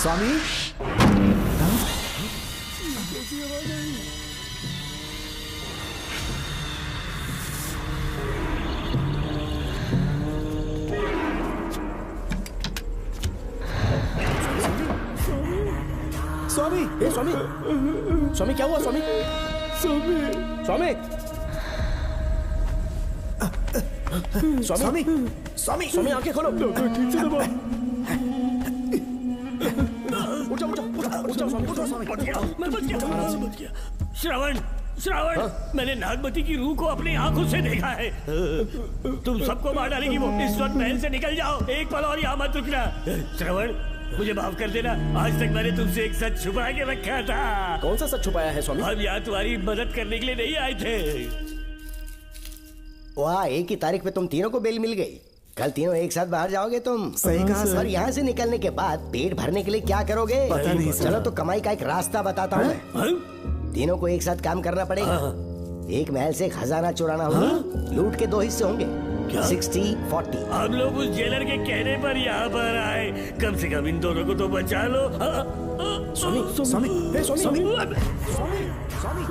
स्वामी। स्वामी, ए स्वामी, स्वामी क्या हुआ स्वामी? स्वामी, स्वामी, स्वामी, स्वामी, स्वामी आंखें खोलो। डॉक्टर ठीक से दबा। उठो उठो उठो स्वामी, उठो स्वामी। मैं बच गया। श्रावण, श्रावण, मैंने नागमती की रूह को अपनी आंखों से देखा है। तुम सबको मार डालेगी वो। इस वक्त महल से निकल जाओ, एक पल और यहाँ मत रुकना। श्रावण, मुझे माफ कर देना, आज तक मैंने तुमसे एक सच छुपा के रखा था। कौन सा सच छुपाया है स्वामी? हम यहाँ तुम्हारी मदद करने के लिए नहीं आए थे। वाह, एक ही तारीख पे तुम तीनों को बेल मिल गई। कल तीनों एक साथ बाहर जाओगे तुम। सही कहा सर। और यहाँ से निकलने के बाद पेट भरने के लिए क्या करोगे? पता नहीं सर। चलो तो कमाई का एक रास्ता बताता हूँ मैं। तीनों को एक साथ काम करना पड़ेगा। एक महल से खजाना चुराना होगा। लूट के 2 हिस्से होंगे, 60-40। हम लोग उस जेलर के कहने पर यहाँ पर आए। कम से कम इन दोनों को तो बचा लो। स्वामी, स्वामी, ए स्वामी, स्वामी, स्वामी।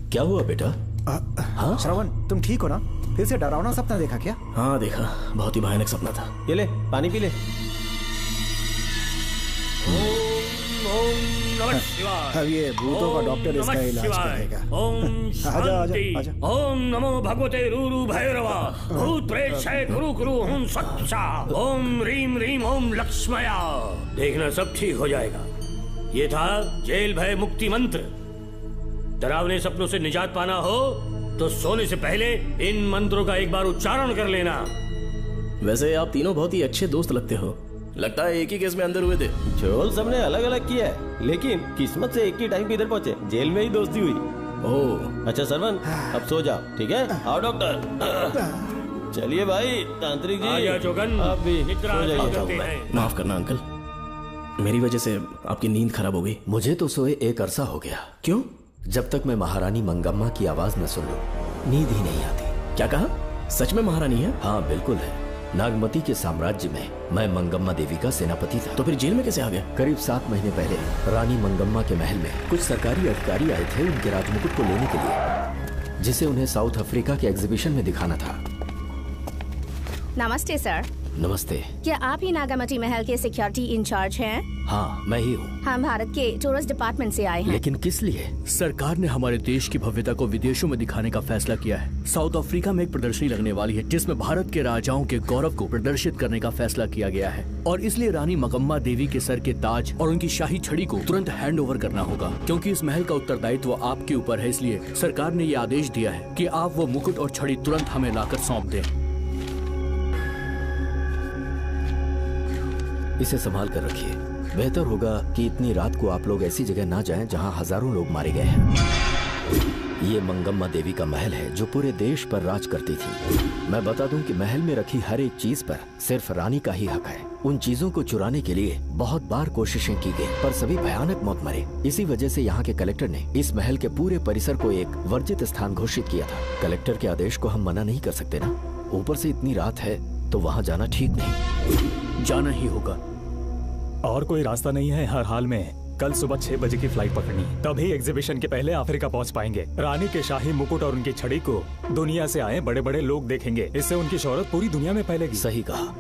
क्या हुआ बेटा? हाँ श्रवण, तुम ठीक हो ना? फिर से डरावना सपना देखा क्या? हाँ देखा, बहुत ही भयानक सपना था। ये ले पानी पी ले। अब ये भूतों का डॉक्टर इसका इलाज करेगा। ओम शांति। आजा। ओम नमो भगवते रूरू भैरवा। भूत प्रेत शैत कुरु कुरु ओम सच्चा। ओम रीम रीम ओम लक्ष्मया। देखना सब ठीक हो जाएगा। ये था जेल भय मुक्ति मंत्र। डरावने सपनों से निजात पाना हो तो सोने से पहले इन मंत्रों का एक बार उच्चारण कर लेना। वैसे आप तीनों बहुत ही अच्छे दोस्त लगते हो। लगता है एक ही केस में अंदर हुए थे। झोल सबने अलग अलग किया है, लेकिन किस्मत से एक ही टाइम पे इधर पहुंचे। जेल में ही दोस्ती हुई। ओह अच्छा सरवन, अब सो जाओ, ठीक है? आओ डॉक्टर। चलिए भाई तांत्रिक जी, आजा जोगन, आप भी निद्रा सो जाइए। करते हैं। माफ करना अंकल, मेरी वजह से आपकी नींद खराब हो गई। मुझे तो सोए एक अरसा हो गया। क्यों? जब तक मैं महारानी मंगम्मा की आवाज न सुन लूं, नींद ही नहीं आती। क्या कहा? सच में महारानी है? हाँ बिल्कुल है। नागमती के साम्राज्य में मैं मंगम्मा देवी का सेनापति था। तो फिर जेल में कैसे आ गया? करीब 7 महीने पहले रानी मंगम्मा के महल में कुछ सरकारी अधिकारी आए थे उनके राजमुकुट को लेने के लिए, जिसे उन्हें साउथ अफ्रीका के एग्जीबिशन में दिखाना था। नमस्ते सर। नमस्ते। क्या आप ही नागामती महल के सिक्योरिटी इंचार्ज हैं? हाँ मैं ही हूँ। हम भारत के टूरिस्ट डिपार्टमेंट से आए हैं। लेकिन किस लिए? सरकार ने हमारे देश की भव्यता को विदेशों में दिखाने का फैसला किया है। साउथ अफ्रीका में एक प्रदर्शनी लगने वाली है जिसमें भारत के राजाओं के गौरव को प्रदर्शित करने का फैसला किया गया है, और इसलिए रानी मंगम्मा देवी के सर के ताज और उनकी शाही छड़ी को तुरंत हैंड ओवर करना होगा। क्योंकि इस महल का उत्तरदायित्व आपके ऊपर है, इसलिए सरकार ने ये आदेश दिया है कि आप वो मुकुट और छड़ी तुरंत हमें लाकर सौंप दें। इसे संभाल कर रखिए। बेहतर होगा कि इतनी रात को आप लोग ऐसी जगह ना जाएं जहां हजारों लोग मारे गए हैं। ये मंगम्मा देवी का महल है जो पूरे देश पर राज करती थी। मैं बता दूं कि महल में रखी हर एक चीज पर सिर्फ रानी का ही हक है। उन चीजों को चुराने के लिए बहुत बार कोशिशें की गई, पर सभी भयानक मौत मरे। इसी वजह से यहाँ के कलेक्टर ने इस महल के पूरे परिसर को एक वर्जित स्थान घोषित किया था। कलेक्टर के आदेश को हम मना नहीं कर सकते ना। ऊपर से इतनी रात है तो वहाँ जाना ठीक नहीं। जाना ही होगा। और कोई रास्ता नहीं है हर हाल में। कल सुबह 6 बजे की फ्लाइट पकड़नी, तभी एग्जीबिशन के पहले अफ्रीका पहुंच पाएंगे। रानी के शाही मुकुट और उनकी छड़ी को दुनिया से आए बड़े बड़े लोग देखेंगे। इससे उनकी शोहरत पूरी दुनिया में फैलेगी। सही कहा,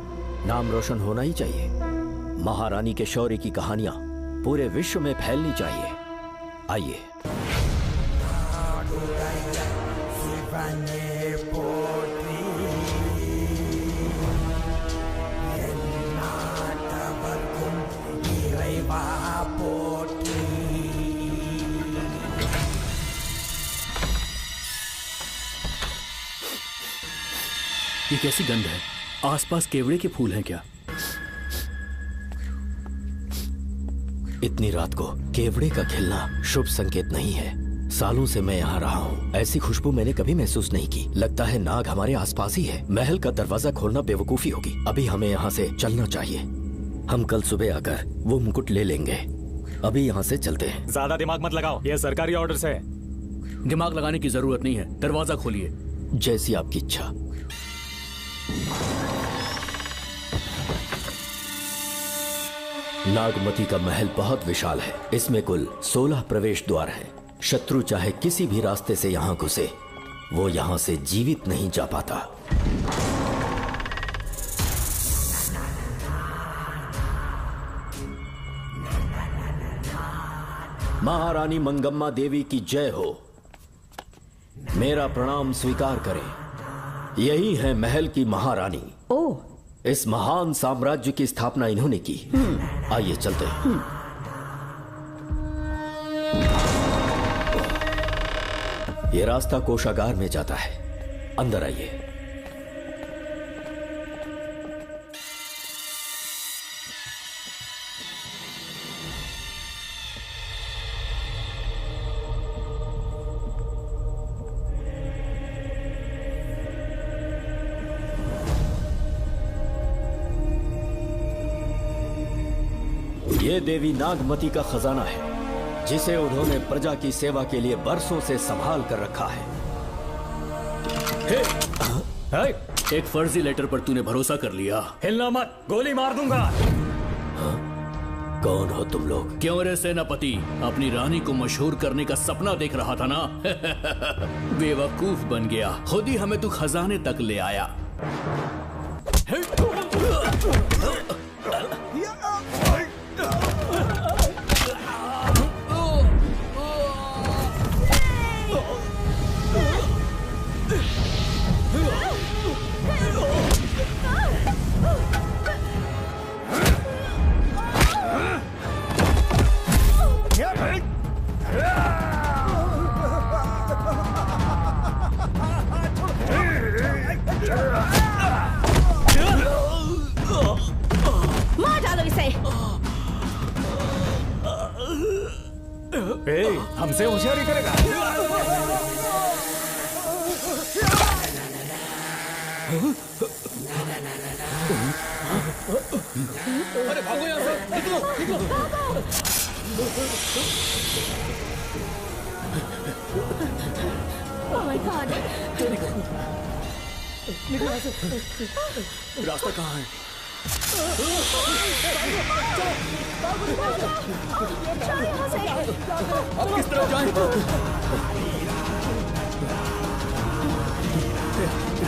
नाम रोशन होना ही चाहिए। महारानी के शौर्य की कहानियां पूरे विश्व में फैलनी चाहिए। आइए। ये कैसी गंध है? आसपास केवड़े के फूल हैं क्या? इतनी रात को केवड़े का खिलना शुभ संकेत नहीं है। सालों से मैं यहाँ रहा हूँ, ऐसी खुशबू मैंने कभी महसूस नहीं की। लगता है नाग हमारे आसपास ही है। महल का दरवाजा खोलना बेवकूफी होगी। अभी हमें यहाँ से चलना चाहिए। हम कल सुबह आकर वो मुकुट ले लेंगे। अभी यहाँ से चलते हैं। ज्यादा दिमाग मत लगाओ, ये सरकारी ऑर्डर्स है। दिमाग लगाने की जरूरत नहीं है, दरवाजा खोलिए। जैसी आपकी इच्छा। नागमती का महल बहुत विशाल है। इसमें कुल 16 प्रवेश द्वार हैं। शत्रु चाहे किसी भी रास्ते से यहां घुसे, वो यहां से जीवित नहीं जा पाता। महारानी मंगम्मा देवी की जय हो। मेरा प्रणाम स्वीकार करें। यही है महल की महारानी। ओह, इस महान साम्राज्य की स्थापना इन्होंने की। आइए चलते हैं। ये रास्ता कोषागार में जाता है। अंदर आइए। ये देवी नागमती का खजाना है, जिसे उन्होंने प्रजा की सेवा के लिए बरसों से संभाल कर रखा है। एक फर्जी लेटर पर तूने भरोसा कर लिया। हिलना मत, गोली मार दूंगा। कौन हो तुम लोग? क्यों रे सेनापति, अपनी रानी को मशहूर करने का सपना देख रहा था ना? बेवकूफ बन गया। खुद ही हमें तू खजाने तक ले आया। मार डालो इसे। हमसे होशियारी करेगा। अरे भागो यहाँ से, निकलो, निकलो। Oh my God! निकलो यहाँ से। रास्ता कहाँ है? अब किस तरफ जाएं?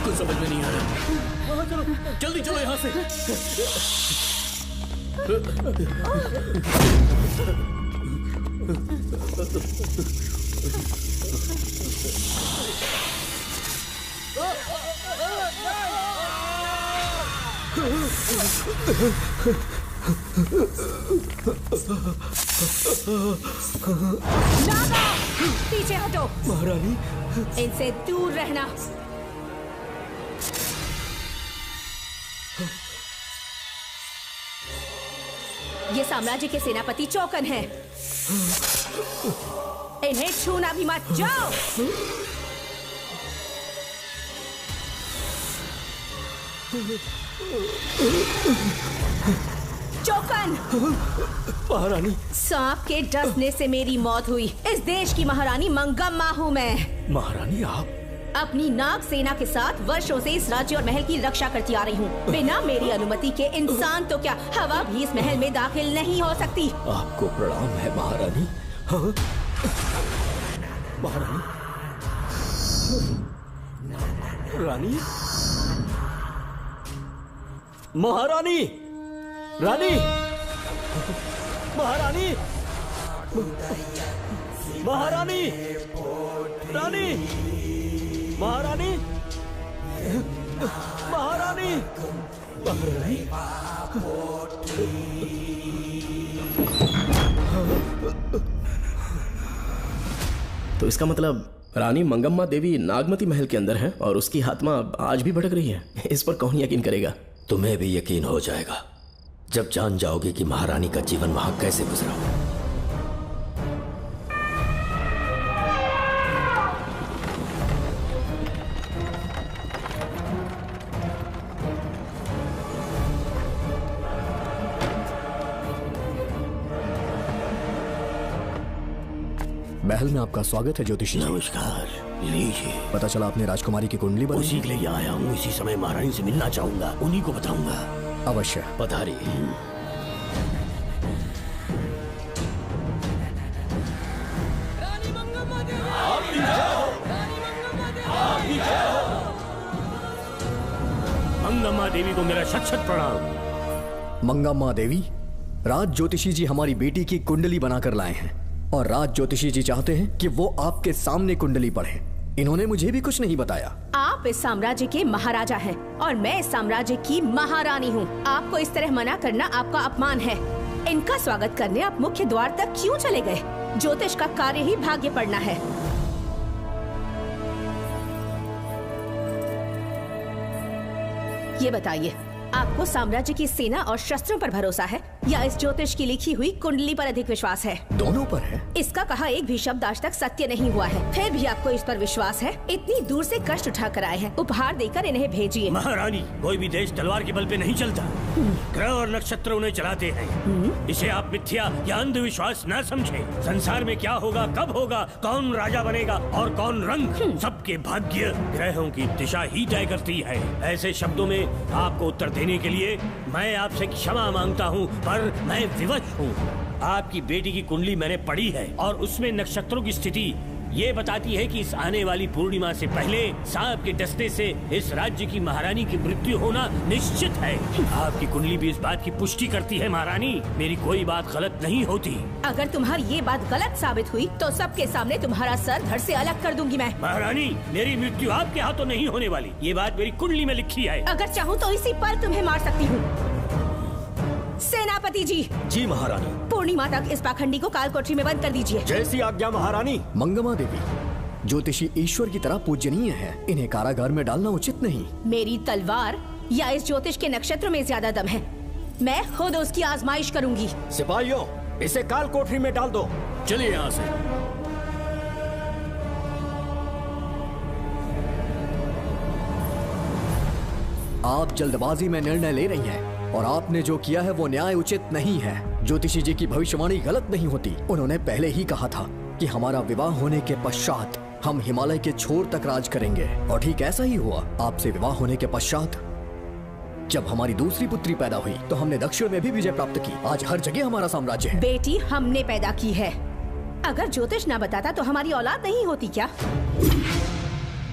कुछ समझ में नहीं आ रहा। जल्दी चलो यहाँ से। नागा, पीछे हटो। महारानी, इनसे दूर रहना। ये साम्राज्य के सेनापति चौकन हैं। इन्हें छूना भी मत। जाओ। चौकन। महारानी। सांप के डसने से मेरी मौत हुई। इस देश की महारानी मंगम्मा हूँ मैं। महारानी, आप अपनी नाग सेना के साथ वर्षों से इस राज्य और महल की रक्षा करती आ रही हूँ। बिना मेरी अनुमति के इंसान तो क्या, हवा भी इस महल में दाखिल नहीं हो सकती। आपको प्रणाम है महारानी। हाँ? महारानी, रानी, महारानी, रानी, महारानी, महारानी, रानी, महारानी, महारानी, महारानी। तो इसका मतलब रानी मंगम्मा देवी नागमती महल के अंदर है और उसकी आत्मा आज भी भटक रही है। इस पर कौन यकीन करेगा? तुम्हें भी यकीन हो जाएगा जब जान जाओगे कि महारानी का जीवन वहां कैसे गुजरा। महल में आपका स्वागत है ज्योतिषी। नमस्कार, लीजिए। पता चला आपने राजकुमारी की कुंडली बनाई। उसी के लिए यहाँ आया हूँ। इसी समय महारानी से मिलना चाहूंगा, उन्हीं को बताऊंगा। अवश्य पधारी। मंगम्मा देवी को मेरा शत शत प्रणाम। मंगम्मा देवी, राज ज्योतिषी जी हमारी बेटी की कुंडली बनाकर लाए हैं और राज ज्योतिषी जी चाहते हैं कि वो आपके सामने कुंडली पढ़े। इन्होंने मुझे भी कुछ नहीं बताया। आप इस साम्राज्य के महाराजा हैं और मैं इस साम्राज्य की महारानी हूँ। आपको इस तरह मना करना आपका अपमान है। इनका स्वागत करने आप मुख्य द्वार तक क्यों चले गए? ज्योतिष का कार्य ही भाग्य पढ़ना है। ये बताइए, आपको साम्राज्य की सेना और शस्त्रों पर भरोसा है या इस ज्योतिष की लिखी हुई कुंडली पर अधिक विश्वास है? दोनों पर है। इसका कहा एक भी शब्द आज तक सत्य नहीं हुआ है, फिर भी आपको इस पर विश्वास है? इतनी दूर से कष्ट उठा कर आए हैं, उपहार देकर इन्हें भेजिए। महारानी, कोई भी देश तलवार के बल पे नहीं चलता, ग्रह और नक्षत्र उन्हें चलाते हैं। इसे आप मिथ्या या अंधविश्वास न समझे। संसार में क्या होगा, कब होगा, कौन राजा बनेगा और कौन रंग, सबके भाग्य ग्रहों की दिशा ही तय करती है। ऐसे शब्दों में आपको उत्तर देने के लिए मैं आपसे क्षमा मांगता हूँ, पर मैं विवश हूँ। आपकी बेटी की कुंडली मैंने पढ़ी है और उसमें नक्षत्रों की स्थिति ये बताती है कि इस आने वाली पूर्णिमा से पहले सांप के डसने से इस राज्य की महारानी की मृत्यु होना निश्चित है। आपकी कुंडली भी इस बात की पुष्टि करती है। महारानी, मेरी कोई बात गलत नहीं होती। अगर तुम्हारी ये बात गलत साबित हुई तो सबके सामने तुम्हारा सर धड़ से अलग कर दूंगी मैं। महारानी, मेरी मृत्यु आपके हाथों नहीं होने वाली, ये बात मेरी कुंडली में लिखी है। अगर चाहूँ तो इसी पल तुम्हें मार सकती हूँ। सेनापति जी। जी महारानी। पूर्णिमा तक इस पाखंडी को काल कोठरी में बंद कर दीजिए। जैसी आज्ञा महारानी। मंगम्मा देवी, ज्योतिषी ईश्वर की तरह पूजनीय है, इन्हें कारागार में डालना उचित नहीं। मेरी तलवार या इस ज्योतिष के नक्षत्र में ज्यादा दम है। मैं खुद उसकी आजमाइश करूंगी। सिपाहियों, इसे काल कोठरी में डाल दो। चलिए यहाँ से। आप जल्दबाजी में निर्णय ले रही हैं और आपने जो किया है वो न्याय उचित नहीं है। ज्योतिषी जी की भविष्यवाणी गलत नहीं होती। उन्होंने पहले ही कहा था कि हमारा विवाह होने के पश्चात हम हिमालय के छोर तक राज करेंगे और ठीक ऐसा ही हुआ। आपसे विवाह होने के पश्चात जब हमारी दूसरी पुत्री पैदा हुई तो हमने दक्षिण में भी विजय प्राप्त की। आज हर जगह हमारा साम्राज्य है। बेटी हमने पैदा की है। अगर ज्योतिष ना बताता तो हमारी औलाद नहीं होती क्या?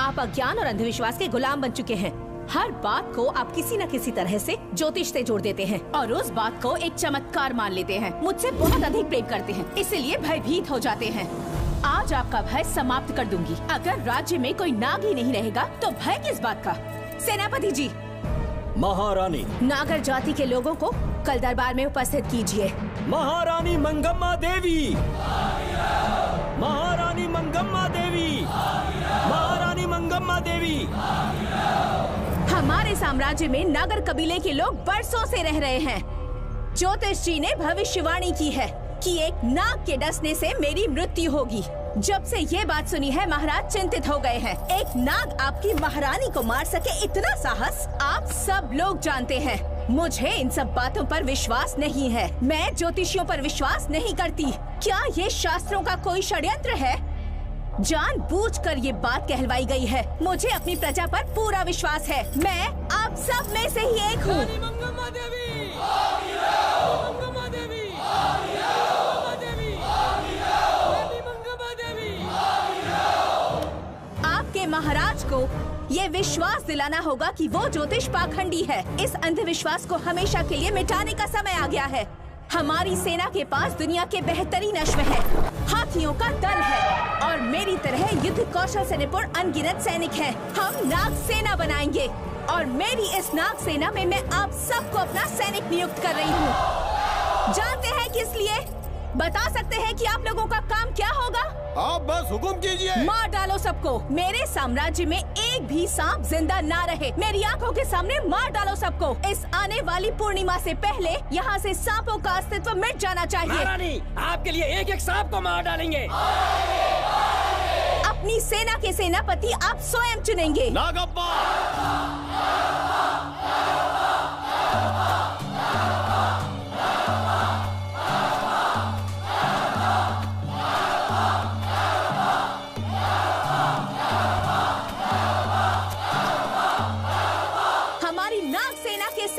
आप अज्ञान और अंधविश्वास के गुलाम बन चुके हैं। हर बात को आप किसी न किसी तरह से ज्योतिष से जोड़ देते हैं और उस बात को एक चमत्कार मान लेते हैं। मुझसे बहुत अधिक प्रेम करते हैं, इसीलिए भयभीत हो जाते हैं। आज आपका भय समाप्त कर दूंगी। अगर राज्य में कोई नाग ही नहीं रहेगा तो भय किस बात का? सेनापति जी। महारानी। नागर जाति के लोगों को कल दरबार में उपस्थित कीजिए। महारानी मंगम्मा देवी। महारानी मंगम्मा देवी। महारानी मंगम्मा देवी। हमारे साम्राज्य में नागर कबीले के लोग बरसों से रह रहे हैं। ज्योतिष जी ने भविष्यवाणी की है कि एक नाग के डसने से मेरी मृत्यु होगी। जब से ये बात सुनी है महाराज चिंतित हो गए हैं। एक नाग आपकी महारानी को मार सके, इतना साहस आप सब लोग जानते हैं। मुझे इन सब बातों पर विश्वास नहीं है। मैं ज्योतिषियों पर विश्वास नहीं करती। क्या ये शास्त्रों का कोई षड्यंत्र है? जानबूझकर ये बात कहलवाई गई है। मुझे अपनी प्रजा पर पूरा विश्वास है। मैं आप सब में से ही एक हूँ। आपके महाराज को ये विश्वास दिलाना होगा कि वो ज्योतिष पाखंडी है। इस अंधविश्वास को हमेशा के लिए मिटाने का समय आ गया है। हमारी सेना के पास दुनिया के बेहतरीन अश्व है, हाथियों का दल है और मेरी तरह युद्ध कौशल से निपुण अनगिनत सैनिक हैं। हम नाग सेना बनाएंगे और मेरी इस नाग सेना में मैं आप सबको अपना सैनिक नियुक्त कर रही हूँ। जानते हैं किस लिए? बता सकते हैं कि आप लोगों का काम क्या होगा? आप बस हुक्म कीजिए। मार डालो सबको। मेरे साम्राज्य में एक भी सांप जिंदा ना रहे। मेरी आंखों के सामने मार डालो सबको। इस आने वाली पूर्णिमा से पहले यहाँ से सांपों का अस्तित्व मिट जाना चाहिए। महारानी, आपके लिए एक एक सांप को मार डालेंगे। अपनी सेना के सेनापति आप स्वयं चुनेंगे। नागप्पा।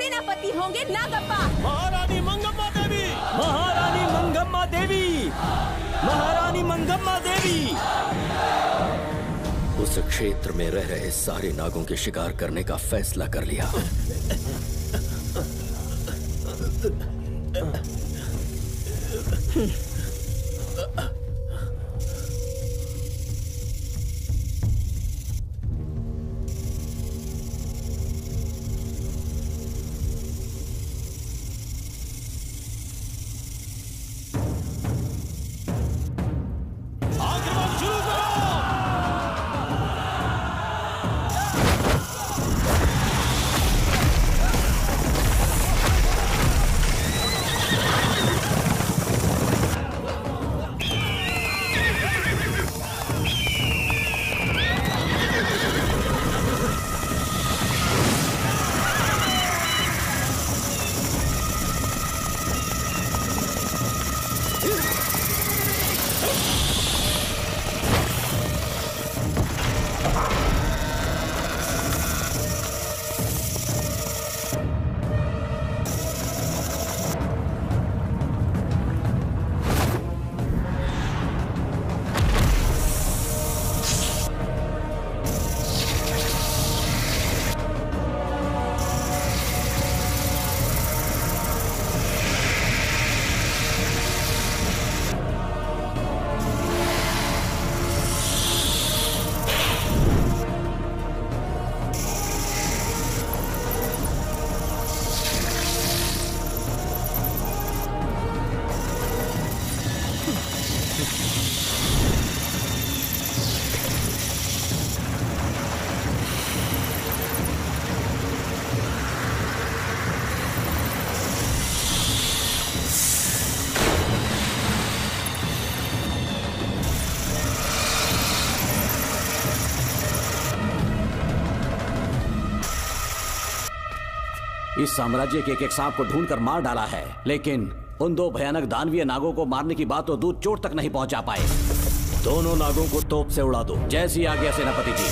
सेनापति होंगे नागप्पा। महारानी मंगम्मा देवी, महारानी मंगम्मा देवी, महारानी मंगम्मा देवी। उस क्षेत्र में रह रहे सारे नागों के शिकार करने का फैसला कर लिया। इस साम्राज्य के एक सांप को ढूंढकर मार डाला है, लेकिन उन दो भयानक दानवीय नागों को मारने की बात तो दूध चोट तक नहीं पहुंचा पाए। दोनों नागों को तोप से उड़ा दो। जैसी आज्ञा सेनापति जी।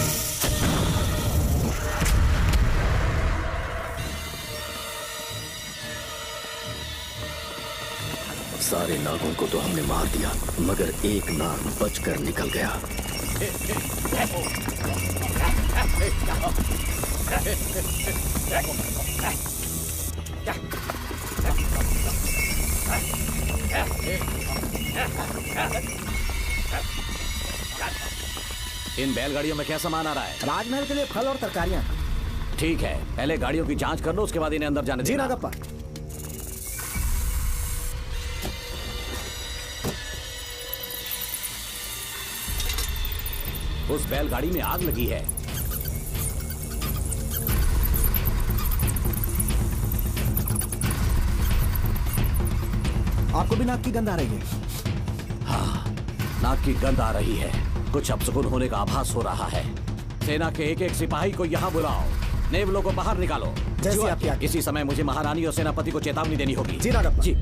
सारे नागों को तो हमने मार दिया, मगर एक नाग बचकर निकल गया। इन बैलगाड़ियों में क्या सामान आ रहा है? राजमहल के लिए फल और तरकारियां। ठीक है, पहले गाड़ियों की जांच कर लो, उसके बाद इन्हें अंदर जाने जी देना। नागप्पा। उस बैलगाड़ी में आग लगी है। आपको भी नाक की गंध आ रही है? हाँ, नाक की गंध आ रही है। कुछ अपशकुन होने का आभास हो रहा है। सेना के एक एक सिपाही को यहाँ बुलाओ, नेवलों को बाहर निकालो। जैसी आपकी आज्ञा। इसी समय मुझे महारानी और सेनापति को चेतावनी देनी होगी। जी नागप्पा। जी।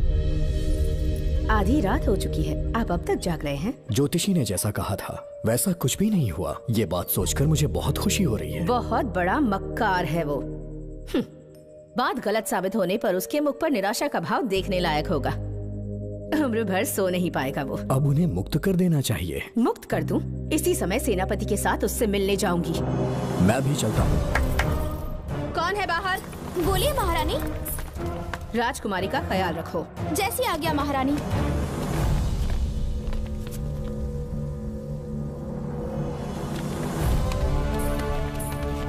आधी रात हो चुकी है, आप अब तक जाग रहे हैं? ज्योतिषी ने जैसा कहा था वैसा कुछ भी नहीं हुआ। ये बात सोचकर मुझे बहुत खुशी हो रही है। बहुत बड़ा मक्कार है वो। बात गलत साबित होने पर उसके मुख पर निराशा का भाव देखने लायक होगा। उम्र भर सो नहीं पाएगा वो। अब उन्हें मुक्त कर देना चाहिए। मुक्त कर दूं? इसी समय सेनापति के साथ उससे मिलने जाऊंगी। मैं भी चलता हूँ। कौन है बाहर? बोलिए महारानी। राजकुमारी का ख्याल रखो। जैसी आज्ञा महारानी।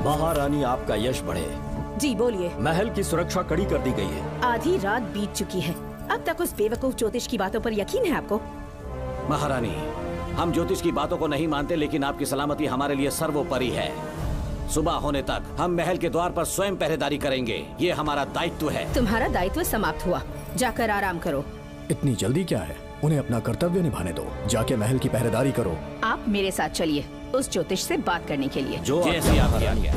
महारानी, आपका यश बढ़े। जी बोलिए। महल की सुरक्षा कड़ी कर दी गई है। आधी रात बीत चुकी है, अब तक उस बेवकूफ ज्योतिष की बातों पर यकीन है आपको? महारानी, हम ज्योतिष की बातों को नहीं मानते, लेकिन आपकी सलामती हमारे लिए सर्वोपरि है। सुबह होने तक हम महल के द्वार पर स्वयं पहरेदारी करेंगे, ये हमारा दायित्व है। तुम्हारा दायित्व समाप्त हुआ, जाकर आराम करो। इतनी जल्दी क्या है? उन्हें अपना कर्तव्य निभाने दो। जाके महल की पहरेदारी करो। आप मेरे साथ चलिए उस ज्योतिष से बात करने के लिए। जो जैसी आपकी आज्ञा।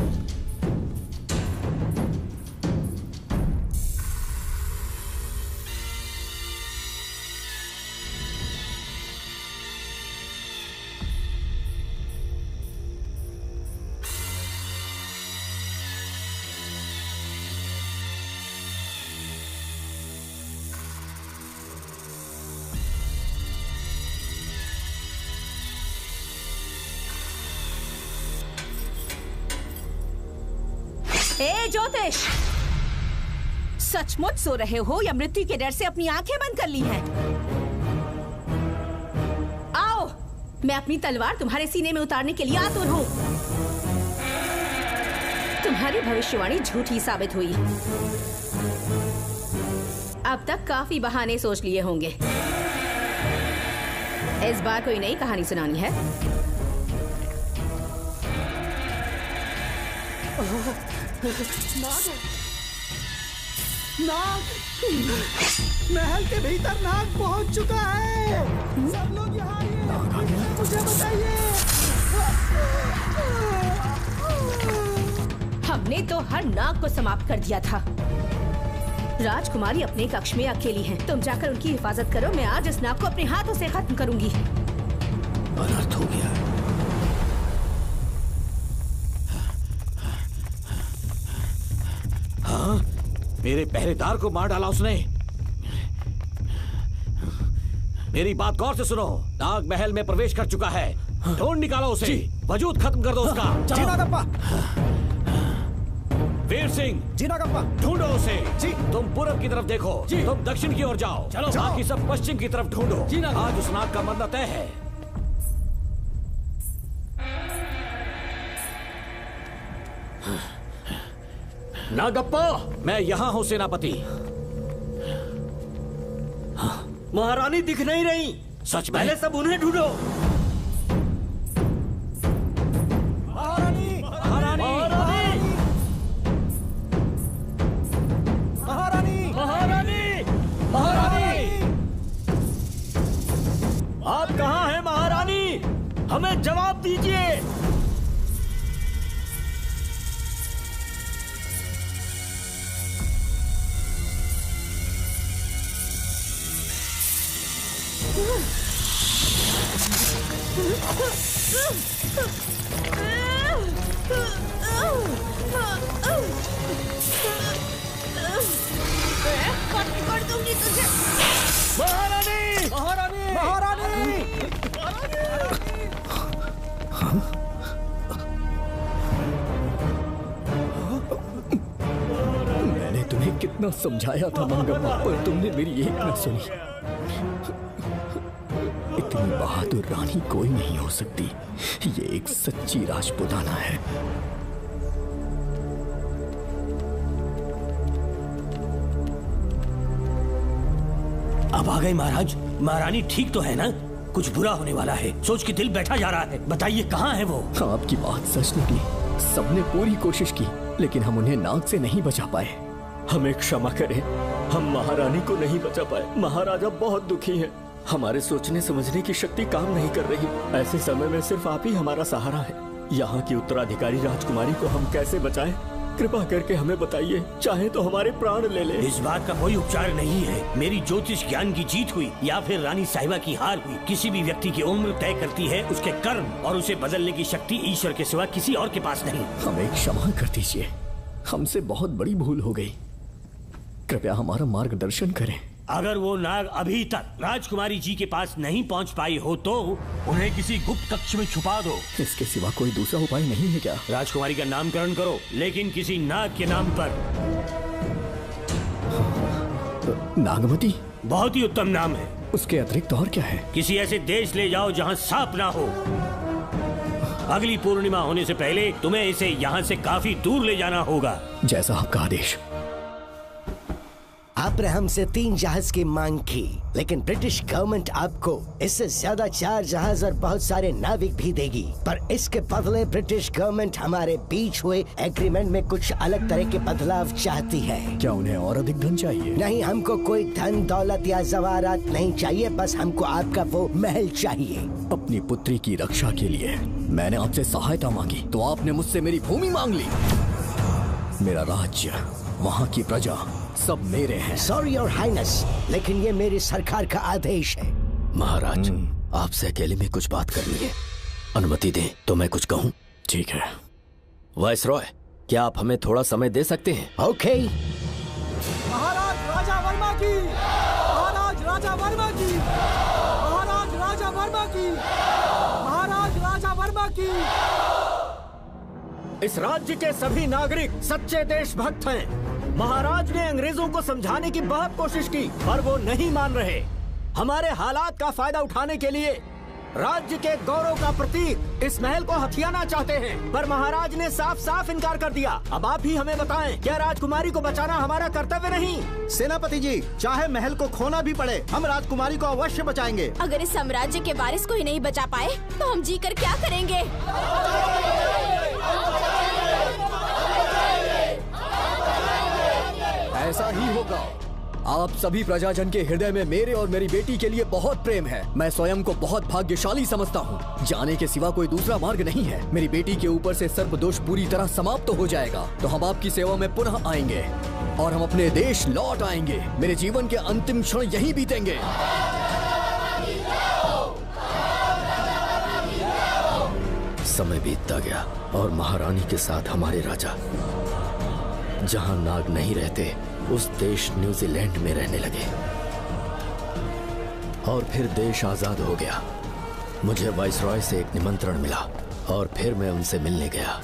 ए ज्योतिष, सचमुच सो रहे हो या मृत्यु के डर से अपनी आंखें बंद कर ली हैं? आओ, मैं अपनी तलवार तुम्हारे सीने में उतारने के लिए आतुर हूं। तुम्हारी भविष्यवाणी झूठी साबित हुई। अब तक काफी बहाने सोच लिए होंगे। इस बार कोई नई कहानी सुनानी है? नाग, महल के भीतर नाग पहुंच चुका है। सब लोग यहाँ आइए, मुझे बताइए। हमने तो हर नाग को समाप्त कर दिया था। राजकुमारी अपने कक्ष में अकेली हैं। तुम जाकर उनकी हिफाजत करो। मैं आज इस नाग को अपने हाथों से खत्म करूंगी। अनर्थ हो गया। हाँ, मेरे पहरेदार को मार डाला उसने। मेरी बात गौर से सुनो। नाग महल में प्रवेश कर चुका है। ढूंढ निकालो उसे। वजूद खत्म कर दो उसका। जी नागप्पा। वीर सिंह, जी नागप्पा। ढूंढो उसे। जी। तुम पूरब की तरफ देखो। जी। तुम दक्षिण की ओर जाओ। चलो। बाकी सब पश्चिम की तरफ ढूंढो। जी नागप्पा। आज उस नाग का मरना तय है। नागप्पा, मैं यहाँ हूँ सेनापति। महारानी दिख नहीं रही। सच में? पहले सब उन्हें ढूंढो। महारानी, महारानी, महारानी, महारानी, महारानी, आप कहाँ हैं महारानी? हमें जवाब दीजिए। कर दूंगी तुझे। महारानी, महारानी, महारानी। मैंने तुम्हें कितना समझाया था मंगम्मा, पर तुमने मेरी एक न सुनी। इतनी बहादुर रानी कोई नहीं हो सकती। ये एक सच्ची राजपुताना है। अब आ गए महाराज। महारानी ठीक तो है ना? कुछ बुरा होने वाला है, सोच के दिल बैठा जा रहा है। बताइए कहाँ है वो? आपकी बात सच निकली। सबने पूरी कोशिश की, लेकिन हम उन्हें नाग से नहीं बचा पाए। हमें क्षमा करें, हम महारानी को नहीं बचा पाए। महाराजा बहुत दुखी हैं। हमारे सोचने समझने की शक्ति काम नहीं कर रही। ऐसे समय में सिर्फ आप ही हमारा सहारा है। यहाँ की उत्तराधिकारी राजकुमारी को हम कैसे बचाएं? कृपा करके हमें बताइए, चाहे तो हमारे प्राण ले ले। इस बात का कोई उपचार नहीं है। मेरी ज्योतिष ज्ञान की जीत हुई या फिर रानी साहिबा की हार हुई। किसी भी व्यक्ति की उम्र तय करती है उसके कर्म, और उसे बदलने की शक्ति ईश्वर के सिवा किसी और के पास नहीं। हमें क्षमा कर दीजिए, हमसे बहुत बड़ी भूल हो गई। कृपया हमारा मार्गदर्शन करें। अगर वो नाग अभी तक राजकुमारी जी के पास नहीं पहुंच पाई हो तो उन्हें किसी गुप्त कक्ष में छुपा दो। इसके सिवा कोई दूसरा उपाय नहीं है क्या? राजकुमारी का नामकरण करो, लेकिन किसी नाग के नाम पर। नागमती बहुत ही उत्तम नाम है। उसके अतिरिक्त और क्या है? किसी ऐसे देश ले जाओ जहाँ सांप ना हो। अगली पूर्णिमा होने से पहले तुम्हें इसे यहाँ से काफी दूर ले जाना होगा। जैसा आपका आदेश। आपने हमसे 3 जहाज की मांग की, लेकिन ब्रिटिश गवर्नमेंट आपको इससे ज्यादा 4 जहाज और बहुत सारे नाविक भी देगी। पर इसके बदले ब्रिटिश गवर्नमेंट हमारे बीच हुए एग्रीमेंट में कुछ अलग तरह के बदलाव चाहती है। क्या उन्हें और अधिक धन चाहिए? नहीं, हमको कोई धन दौलत या जवाहरात नहीं चाहिए। बस हमको आपका वो महल चाहिए। अपनी पुत्री की रक्षा के लिए मैंने आपसे सहायता मांगी, तो आपने मुझसे मेरी भूमि मांग ली। मेरा राज्य, वहाँ की प्रजा सब मेरे हैं। सॉरी योर हाइनेस, लेकिन ये मेरी सरकार का आदेश है। महाराज, आपसे अकेले में कुछ बात करनी है। अनुमति दें तो मैं कुछ कहूँ? ठीक है। वाइसरॉय, क्या आप हमें थोड़ा समय दे सकते हैं? ओके। महाराज राजा वर्मा की, महाराज राजा वर्मा की, महाराज राजा वर्मा की, महाराज राजा वर्मा की। इस राज्य के सभी नागरिक सच्चे देशभक्त हैं। महाराज ने अंग्रेजों को समझाने की बहुत कोशिश की पर वो नहीं मान रहे। हमारे हालात का फायदा उठाने के लिए राज्य के गौरव का प्रतीक इस महल को हथियाना चाहते हैं, पर महाराज ने साफ साफ इनकार कर दिया। अब आप ही हमें बताएं, क्या राजकुमारी को बचाना हमारा कर्तव्य नहीं? सेनापति जी, चाहे महल को खोना भी पड़े, हम राजकुमारी को अवश्य बचाएंगे। अगर इस साम्राज्य के वारिस को ही नहीं बचा पाए तो हम जीकर क्या करेंगे? ऐसा ही होगा। आप सभी प्रजाजन के हृदय में मेरे और मेरी बेटी के लिए बहुत प्रेम है। मैं स्वयं को बहुत भाग्यशाली समझता हूँ। जाने के सिवा कोई दूसरा मार्ग नहीं है। मेरी बेटी के ऊपर से सर्पदोष पूरी तरह समाप्त हो जाएगा तो हम आपकी सेवा में पुनः आएंगे और हम अपने देश लौट आएंगे। मेरे जीवन के अंतिम क्षण यहीं बीतेंगे। समय बीतता गया और महारानी के साथ हमारे राजा जहाँ नाग नहीं रहते उस देश न्यूजीलैंड में रहने लगे और फिर देश आजाद हो गया। मुझे वाइसरॉय से एक निमंत्रण मिला और फिर मैं उनसे मिलने गया।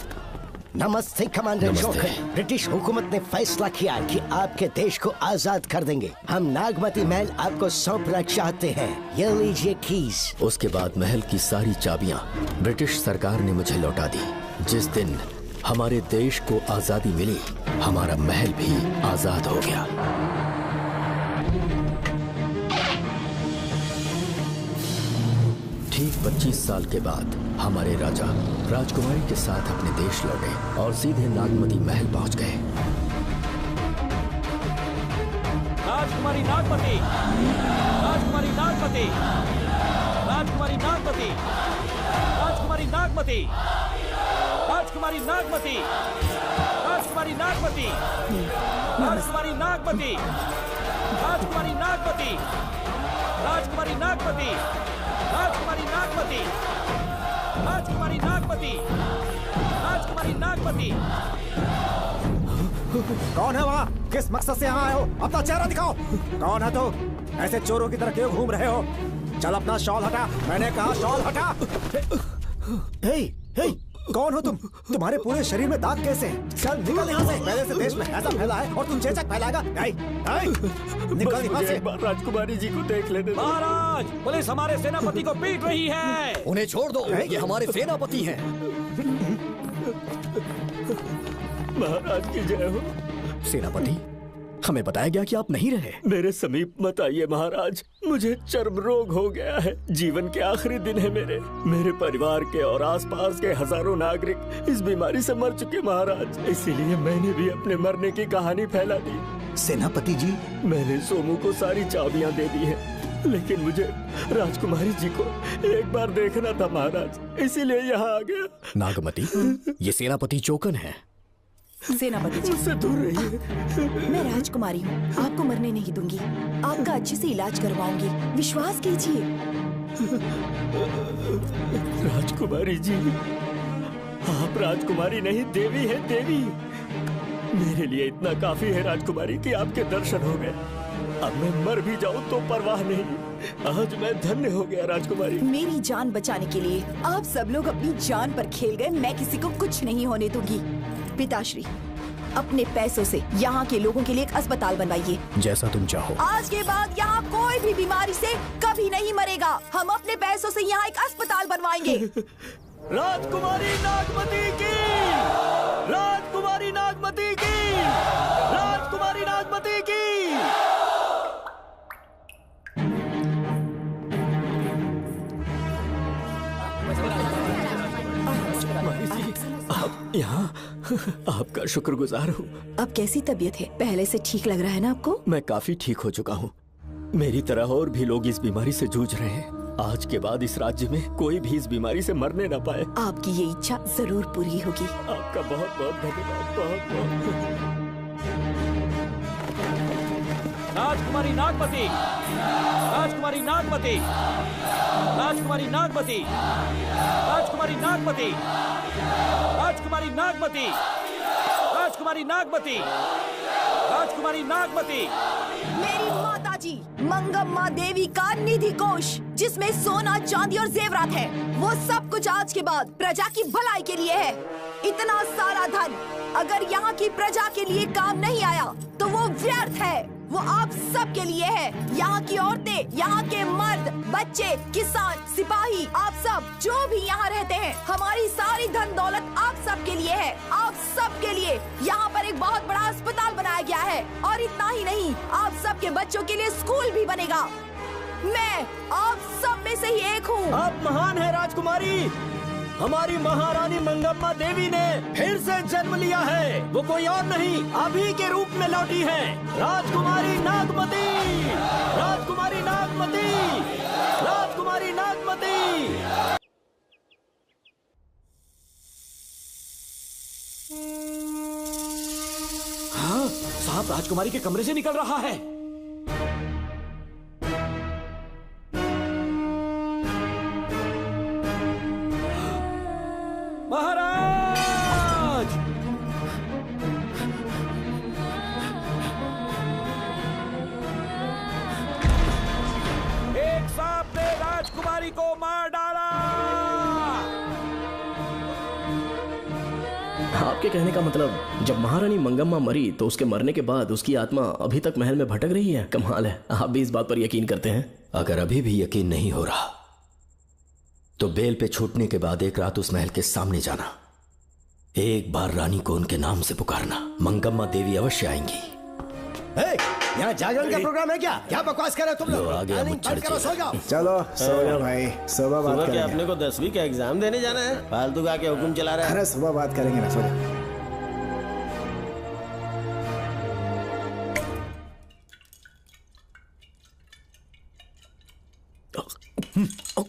नमस्ते कमांडर जोकर। ब्रिटिश हुकूमत ने फैसला किया कि आपके देश को आजाद कर देंगे। हम नागमती महल आपको सौंपना चाहते हैं। ये लीजिए कीज। उसके बाद महल की सारी चाबियां ब्रिटिश सरकार ने मुझे लौटा दी। जिस दिन हमारे देश को आजादी मिली, हमारा महल भी आजाद हो गया। ठीक 25 साल के बाद हमारे राजा राजकुमारी के साथ अपने देश लौटे और सीधे नागमती महल पहुंच गए। राजकुमारी नागमती, राजकुमारी नागमती, राजकुमारी नागमती, राजकुमारी नागमती, राजकुमारी नागमती, राजकुमारी नागमती, राजकुमारी नागमती, राजकुमारी नागमती, राजकुमारी नागमती, राजकुमारी नागमती, राजकुमारी नागमती, राजकुमारी नागमती। कौन है वहाँ? किस मकसद से यहाँ आए हो? अपना चेहरा दिखाओ। कौन है तो? ऐसे चोरों की तरह क्यों घूम रहे हो? चल अपना शॉल हटा। मैंने कहा शॉल हटा। हे, हे, कौन हो तुम? तुम्हारे पूरे शरीर में दाग कैसे हैं? चल निकल यहाँ से। पहले से देश में ऐसा फैला है और तुम चेचक फैलाएगा? निकल यहाँ से। राजकुमारी जी को देख लेने दो। महाराज, पुलिस हमारे सेनापति को पीट रही है। उन्हें छोड़ दो, ये हमारे सेनापति हैं। महाराज की जय हो। सेनापति, हमें बताया गया कि आप नहीं रहे। मेरे समीप मत आइए महाराज, मुझे चर्म रोग हो गया है। जीवन के आखिरी दिन है मेरे परिवार के और आसपास के हजारों नागरिक इस बीमारी से मर चुके महाराज। इसीलिए मैंने भी अपने मरने की कहानी फैला दी। सेनापति जी, मैंने सोमू को सारी चाबियां दे दी है, लेकिन मुझे राजकुमारी जी को एक बार देखना था महाराज, इसीलिए यहाँ आ गया। नागमती, ये सेनापति चोकन है। सेनापति जी, मुझसे दूर रहिए। मैं राजकुमारी हूँ, आपको मरने नहीं दूंगी। आपका अच्छे से इलाज करवाऊंगी, विश्वास कीजिए। राजकुमारी जी, आप राजकुमारी नहीं देवी है, देवी। मेरे लिए इतना काफी है राजकुमारी कि आपके दर्शन हो गए। अब मैं मर भी जाऊं तो परवाह नहीं। आज मैं धन्य हो गया राजकुमारी। मेरी जान बचाने के लिए आप सब लोग अपनी जान पर खेल गए। मैं किसी को कुछ नहीं होने दूंगी। पिताश्री, अपने पैसों से यहाँ के लोगों के लिए एक अस्पताल बनवाइए। जैसा तुम चाहो। आज के बाद यहाँ कोई भी बीमारी से कभी नहीं मरेगा। हम अपने पैसों से यहाँ एक अस्पताल बनवाएंगे। राजकुमारी नागमती की, राजकुमारी नागमती की, राजकुमारी नागमती की। आप यहाँ, आपका शुक्रगुजार हूँ। अब कैसी तबीयत है? पहले से ठीक लग रहा है ना आपको? मैं काफी ठीक हो चुका हूँ। मेरी तरह और भी लोग इस बीमारी से जूझ रहे हैं। आज के बाद इस राज्य में कोई भी इस बीमारी से मरने न पाए। आपकी ये इच्छा जरूर पूरी होगी। आपका बहुत बहुत धन्यवाद। बहुत बहुत। राजकुमारी नागमती, राजकुमारी नागमती, राजकुमारी नागमती, राजकुमारी नागमती, राजकुमारी नागमती, राजकुमारी नागमती, राजकुमारी नागमती। मेरी माता जी मंगम्मा देवी का निधि कोष, जिसमें सोना, चांदी और जेवरात है, वो सब कुछ आज के बाद प्रजा की भलाई के लिए है। इतना सारा धन अगर यहाँ की प्रजा के लिए काम नहीं आया तो वो व्यर्थ है। वो आप सब के लिए है। यहाँ की औरतें, यहाँ के मर्द, बच्चे, किसान, सिपाही, आप सब जो भी यहाँ रहते हैं, हमारी सारी धन दौलत आप सब के लिए है। आप सब के लिए यहाँ पर एक बहुत बड़ा अस्पताल बनाया गया है और इतना ही नहीं, आप सब के बच्चों के लिए स्कूल भी बनेगा। मैं आप सब में से ही एक हूँ। आप महान है राजकुमारी। हमारी महारानी मंगम्मा देवी ने फिर से जन्म लिया है। वो कोई और नहीं, अभी के रूप में लौटी है। राजकुमारी नागमती, राजकुमारी नागमती, राजकुमारी नागमती। हाँ, सांप राजकुमारी के कमरे से निकल रहा है। महाराज! एक सांप ने राजकुमारी को मार डाला। आपके कहने का मतलब जब महारानी मंगम्मा मरी तो उसके मरने के बाद उसकी आत्मा अभी तक महल में भटक रही है? कमाल है, आप भी इस बात पर यकीन करते हैं? अगर अभी भी यकीन नहीं हो रहा तो बेल पे छूटने के बाद एक रात उस महल के सामने जाना, एक बार रानी को उनके नाम से पुकारना। मंगम्मा देवी अवश्य आएंगी। यहाँ जागरण का प्रोग्राम है क्या? क्या बकवास कर रहे हो तुम लोग? आ गया मुझ करो, सो जाओ। चलो सो जाओ भाई, सुबह बात सुबह करेंगे। क्या अपने को 10वीं का एग्जाम देने जाना है? फालतू का क्या हुक्म चला रहा है? अरे सुबह बात करेंगे ना, सो जाओ।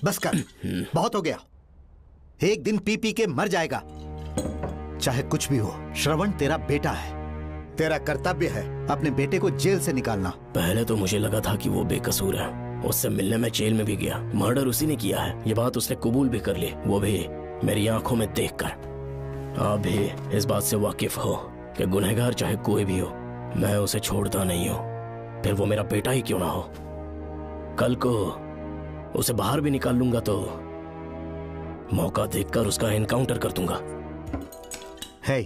बस कर, बहुत हो गया। एक दिन पी पी के मर जाएगा। चाहे कुछ भी हो, श्रवण तेरा बेटा है। तेरा कर्तव्य है अपने बेटे को जेल से निकालना। पहले तो मुझे लगा था कि वो बेकसूर है, उससे मिलने में जेल में भी गया, मर्डर उसी ने किया है, ये बात उसने कबूल भी कर ली, वो भी मेरी आंखों में देखकर। आप भी इस बात से वाकिफ हो कि गुनहगार चाहे कोई भी हो, मैं उसे छोड़ता नहीं हूँ, फिर वो मेरा बेटा ही क्यों ना हो। कल को उसे बाहर भी निकाल लूंगा तो मौका देखकर उसका एनकाउंटर कर दूंगा। है,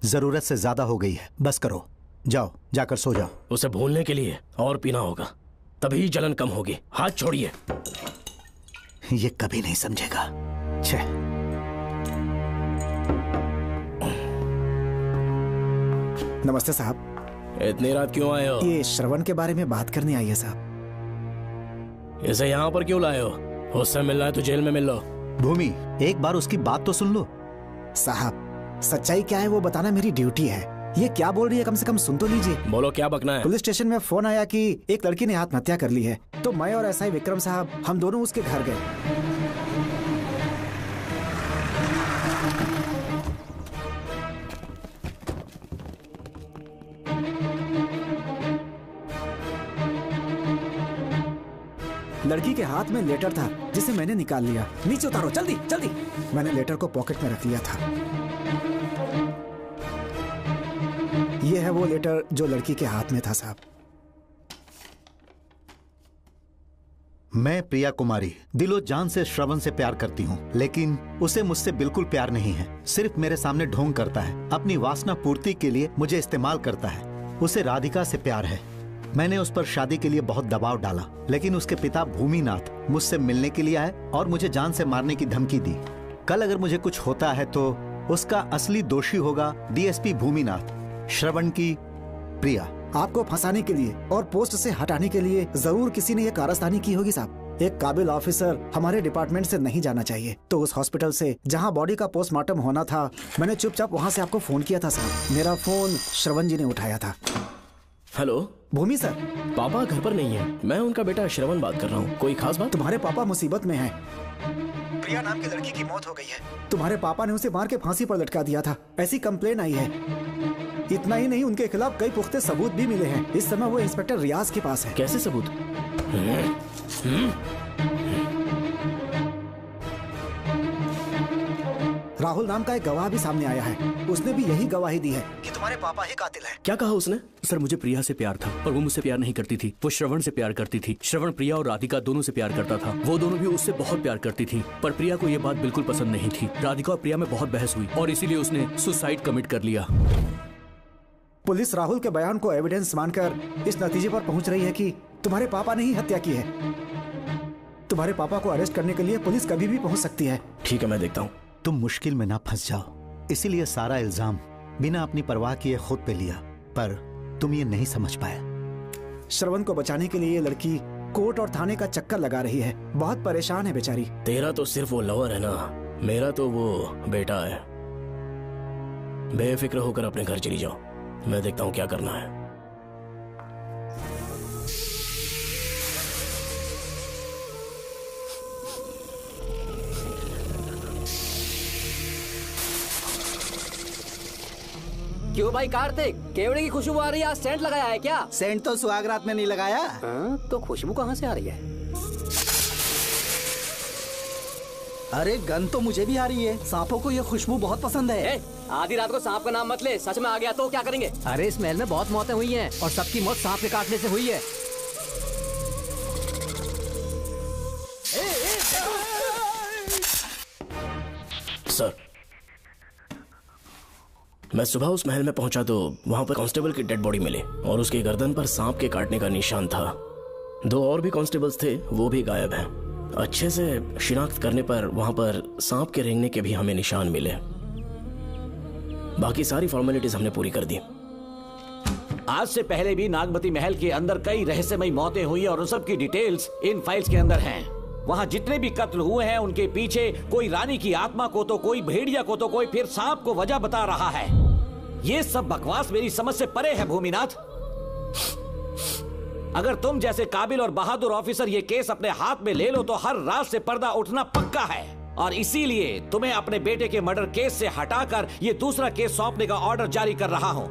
जरूरत से ज्यादा हो गई है, बस करो, जाओ जाकर सो जाओ। उसे भूलने के लिए और पीना होगा, तभी जलन कम होगी। हाथ छोड़िए। ये कभी नहीं समझेगा। छह। नमस्ते साहब। इतनी रात क्यों आए हो? ये श्रवण के बारे में बात करने आई है साहब। इसे यहाँ पर क्यों लाए हो? उससे मिलना है तो जेल में मिल लो। भूमि, एक बार उसकी बात तो सुन लो। साहब, सच्चाई क्या है वो बताना मेरी ड्यूटी है। ये क्या बोल रही है, कम से कम सुन तो लीजिए। बोलो, क्या बकना है? पुलिस स्टेशन में फोन आया कि एक लड़की ने आत्महत्या कर ली है, तो मैं और एसआई विक्रम साहब हम दोनों उसके घर गए। लड़की के हाथ में लेटर था जिसे मैंने निकाल लिया। नीचे उतारो, जल्दी जल्दी। मैंने लेटर को पॉकेट में रख लिया था। यह है वो लेटर जो लड़की के हाथ में था साहब। मैं प्रिया कुमारी दिलो जान से श्रवण से प्यार करती हूँ, लेकिन उसे मुझसे बिल्कुल प्यार नहीं है। सिर्फ मेरे सामने ढोंग करता है, अपनी वासना पूर्ति के लिए मुझे इस्तेमाल करता है। उसे राधिका से प्यार है। मैंने उस पर शादी के लिए बहुत दबाव डाला, लेकिन उसके पिता भूमिनाथ मुझसे मिलने के लिए आए और मुझे जान से मारने की धमकी दी। कल अगर मुझे कुछ होता है तो उसका असली दोषी होगा डीएसपी भूमिनाथ। श्रवण की प्रिया। आपको फंसाने के लिए और पोस्ट से हटाने के लिए जरूर किसी ने ये कारस्तानी की होगी साहब। एक काबिल ऑफिसर हमारे डिपार्टमेंट से नहीं जाना चाहिए। तो उस हॉस्पिटल से जहां बॉडी का पोस्टमार्टम होना था, मैंने चुपचाप वहां से आपको फोन किया था साहब। मेरा फोन श्रवण जी ने उठाया था। हेलो भूमि सर। पापा घर पर नहीं है, मैं उनका बेटा श्रवण बात कर रहा हूँ। कोई खास बात? तुम्हारे पापा मुसीबत में हैं। प्रिया नाम की लड़की की मौत हो गई है। तुम्हारे पापा ने उसे मार के फांसी पर लटका दिया था, ऐसी कंप्लेन आई है। इतना ही नहीं, उनके खिलाफ कई पुख्ते सबूत भी मिले हैं। इस समय वो इंस्पेक्टर रियाज के पास है। कैसे सबूत? राहुल नाम का एक गवाह भी सामने आया है, उसने भी यही गवाही दी है कि तुम्हारे पापा ही कातिल है। क्या कहा उसने? सर मुझे प्रिया से प्यार था, पर वो मुझसे प्यार नहीं करती थी। वो श्रवण से प्यार करती थी। श्रवण प्रिया और राधिका दोनों से प्यार करता था। वो दोनों भी उससे बहुत प्यार करती थी, पर प्रिया को ये बात बिल्कुल पसंद नहीं थी। राधिका और प्रिया में बहुत बहस हुई और इसीलिए उसने सुसाइड कमिट कर लिया। पुलिस राहुल के बयान को एविडेंस मानकर इस नतीजे पर पहुंच रही है कि तुम्हारे पापा ने ही हत्या की है। तुम्हारे पापा को अरेस्ट करने के लिए पुलिस कभी भी पहुंच सकती है। ठीक है, मैं देखता हूँ। तुम मुश्किल में ना फंस जाओ, इसीलिए सारा इल्जाम बिना अपनी परवाह किए खुद पे लिया, पर तुम ये नहीं समझ पाए। श्रवण को बचाने के लिए ये लड़की कोर्ट और थाने का चक्कर लगा रही है। बहुत परेशान है बेचारी। तेरा तो सिर्फ वो लवर है ना, मेरा तो वो बेटा है। बेफिक्र होकर अपने घर चली जाओ, मैं देखता हूँ क्या करना है। क्यों भाई कार्तिक, केवड़े की खुशबू आ रही है, आज सेंट लगाया है क्या? सेंट तो सुहागरात में नहीं लगाया। तो खुशबू कहाँ से आ रही है? अरे गन तो मुझे भी आ रही है। सांपों को ये खुशबू बहुत पसंद है। आधी रात को सांप का नाम मत ले, सच में आ गया तो क्या करेंगे? अरे इस महल में बहुत मौतें हुई हैं और सबकी मौत सांप के काटने से हुई है। सर, मैं सुबह उस महल में पहुंचा तो वहां पर कांस्टेबल की डेड बॉडी मिली और उसके गर्दन पर सांप के काटने का निशान था। 2 और भी कांस्टेबल्स थे, वो भी गायब हैं। अच्छे से शिनाख्त करने पर वहां पर सांप के रेंगने के भी हमें निशान मिले। बाकी सारी फॉर्मेलिटीज हमने पूरी कर दी। आज से पहले भी नागमती महल के अंदर कई रहस्यमयी मौतें हुई और उन सब की डिटेल्स इन फाइल्स के अंदर हैं। वहाँ जितने भी कत्ल हुए हैं उनके पीछे कोई रानी की आत्मा को तो कोई भेड़िया को तो कोई फिर सांप को वजह बता रहा है। ये सब बकवास मेरी समझ से परे है भूमिनाथ। अगर तुम जैसे काबिल और बहादुर ऑफिसर ये केस अपने हाथ में ले लो तो हर रात से पर्दा उठना पक्का है, और इसीलिए तुम्हें अपने बेटे के मर्डर केस से हटाकर ये दूसरा केस सौंपने का ऑर्डर जारी कर रहा हूं।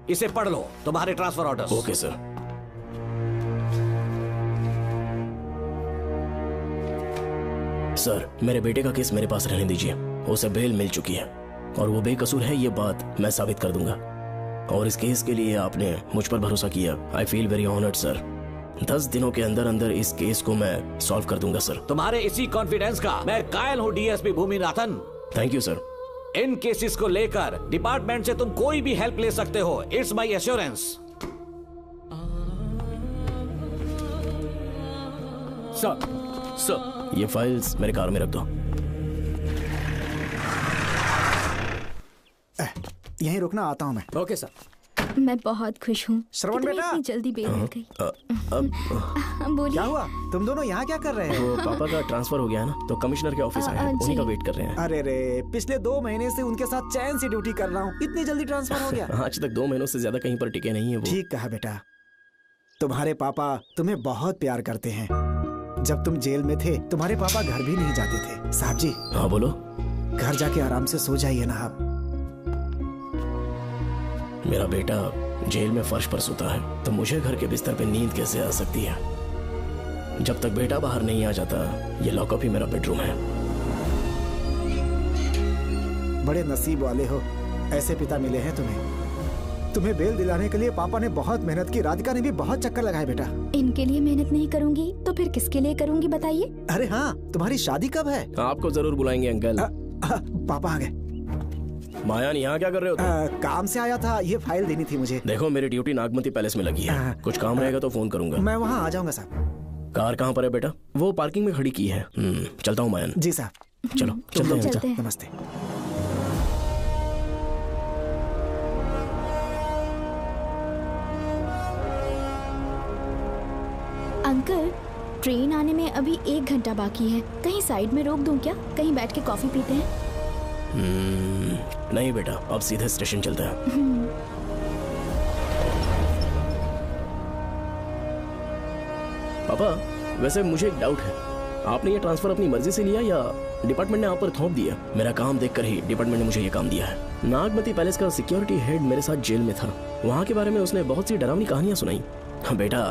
इसे पढ़ लो, तुम्हारे transfer order. Okay sir. Sir, मेरे बेटे का केस मेरे पास रहने दीजिए। उसे बेल मिल चुकी है और वो बेकसूर है, ये बात मैं साबित कर दूंगा। और इस केस के लिए आपने मुझ पर भरोसा किया। I feel very honoured sir. 10 दिनों के अंदर अंदर इस केस को मैं सॉल्व कर दूंगा सर। तुम्हारे इसी कॉन्फिडेंस का मैं कायल हूँ DSP Bhuminathan. Thank you sir. In cases को लेकर डिपार्टमेंट से तुम कोई भी हेल्प ले सकते हो। It's my assurance. सर, ये फाइल्स मेरे कार में रख दो। यहीं रुकना, आता हूँ मैं। Okay sir. मैं बहुत खुश हूँ। श्रवण बेटा, इतनी जल्दी बेल मिल गई। बोलिए। क्या हुआ? तुम दोनों यहाँ क्या कर रहे हो? वो पापा का ट्रांसफर हो गया है ना, तो कमिश्नर के ऑफिस आए हैं, उन्हीं का वेट कर रहे हैं। अरे रे, पिछले 2 महीने से उनके साथ चैन से ड्यूटी कर रहा हूँ, इतनी जल्दी ट्रांसफर हो गया? आज तक 2 महीनों से ज्यादा कहीं पर टिके नहीं है वो। ठीक कहा बेटा, तुम्हारे पापा तुम्हें बहुत प्यार करते हैं। जब तुम जेल में थे तुम्हारे पापा घर भी नहीं जाते थे। साहब जी। हाँ बोलो। घर जाके आराम से सो जाइए ना आप। मेरा बेटा जेल में फर्श पर सोता है तो मुझे घर के बिस्तर पे नींद कैसे आ सकती है? जब तक बेटा बाहर नहीं आ जाता, ये लॉकअप ही मेरा बेडरूम है। बड़े नसीब वाले हो, ऐसे पिता मिले हैं तुम्हें। तुम्हें बेल दिलाने के लिए पापा ने बहुत मेहनत की, राधिका ने भी बहुत चक्कर लगाए बेटा। इनके लिए मेहनत नहीं करूंगी तो फिर किसके लिए करूंगी बताइए? अरे हाँ, तुम्हारी शादी कब है? आपको जरूर बुलाएंगे अंकल। पापा आ गए। मायान, यहाँ क्या कर रहे हो तुम? काम से आया था, ये फाइल देनी थी मुझे। देखो, मेरी ड्यूटी नागमती पैलेस में लगी है। कुछ काम रहेगा तो फोन करूंगा। मैं वहाँ आ जाऊंगा साहब। कार कहाँ पर है बेटा? वो पार्किंग में खड़ी की है। चलता हूँ मायान। जी साहब। चलो चलते हैं। नमस्ते। अंकल, ट्रेन आने में अभी 1 घंटा बाकी है, कहीं साइड में रोक दूं क्या? कहीं बैठ के कॉफी पीते हैं? नहीं बेटा, अब सीधे स्टेशन चलते हैं। पापा, वैसे मुझे एक डाउट है, आपने ये ट्रांसफर अपनी मर्जी से लिया या डिपार्टमेंट ने आप पर थोप दिया? मेरा काम देखकर ही डिपार्टमेंट ने मुझे ये काम दिया है। नागमती पैलेस का सिक्योरिटी हेड मेरे साथ जेल में था। वहाँ के बारे में उसने बहुत सी डरावनी कहानियां सुनाई। बेटा,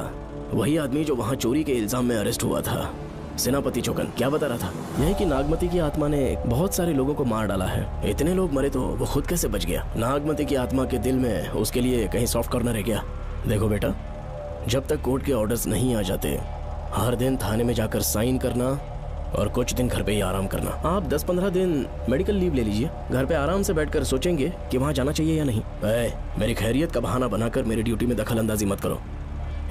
वही आदमी जो वहाँ चोरी के इल्जाम में अरेस्ट हुआ था, सेनापति चौकन क्या बता रहा था? यही कि नागमती की आत्मा ने बहुत सारे लोगों को मार डाला है। इतने लोग मरे तो वो खुद कैसे बच गया? नागमती की आत्मा के दिल में उसके लिए कहीं सॉफ्ट कॉर्नर है क्या? देखो बेटा, जब तक कोर्ट के ऑर्डर्स नहीं आ जाते, हर दिन थाने में जाकर साइन करना और कुछ दिन घर पे ही आराम करना। आप 10-15 दिन मेडिकल लीव ले लीजिए। घर पे आराम से बैठकर सोचेंगे कि वहाँ जाना चाहिए या नहीं। मेरी खैरियत का बहाना बनाकर मेरी ड्यूटी में दखल अंदाजी मत करो।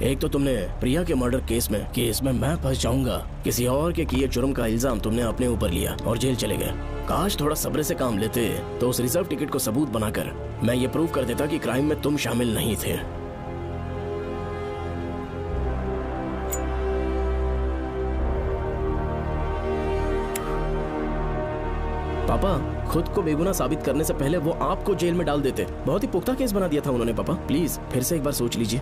एक तो तुमने प्रिया के मर्डर केस में कि इसमें मैं फंस जाऊंगा, किसी और के किए जुर्म का इल्जाम तुमने अपने ऊपर लिया और जेल चले गए। काश थोड़ा सब्र से काम लेते तो उस रिजर्व टिकट को सबूत बनाकर मैं ये प्रूव कर देता कि क्राइम में तुम शामिल नहीं थे। पापा, खुद को बेगुनाह साबित करने से पहले वो आपको जेल में डाल देते। बहुत ही पुख्ता केस बना दिया था उन्होंने। पापा प्लीज फिर से एक बार सोच लीजिए।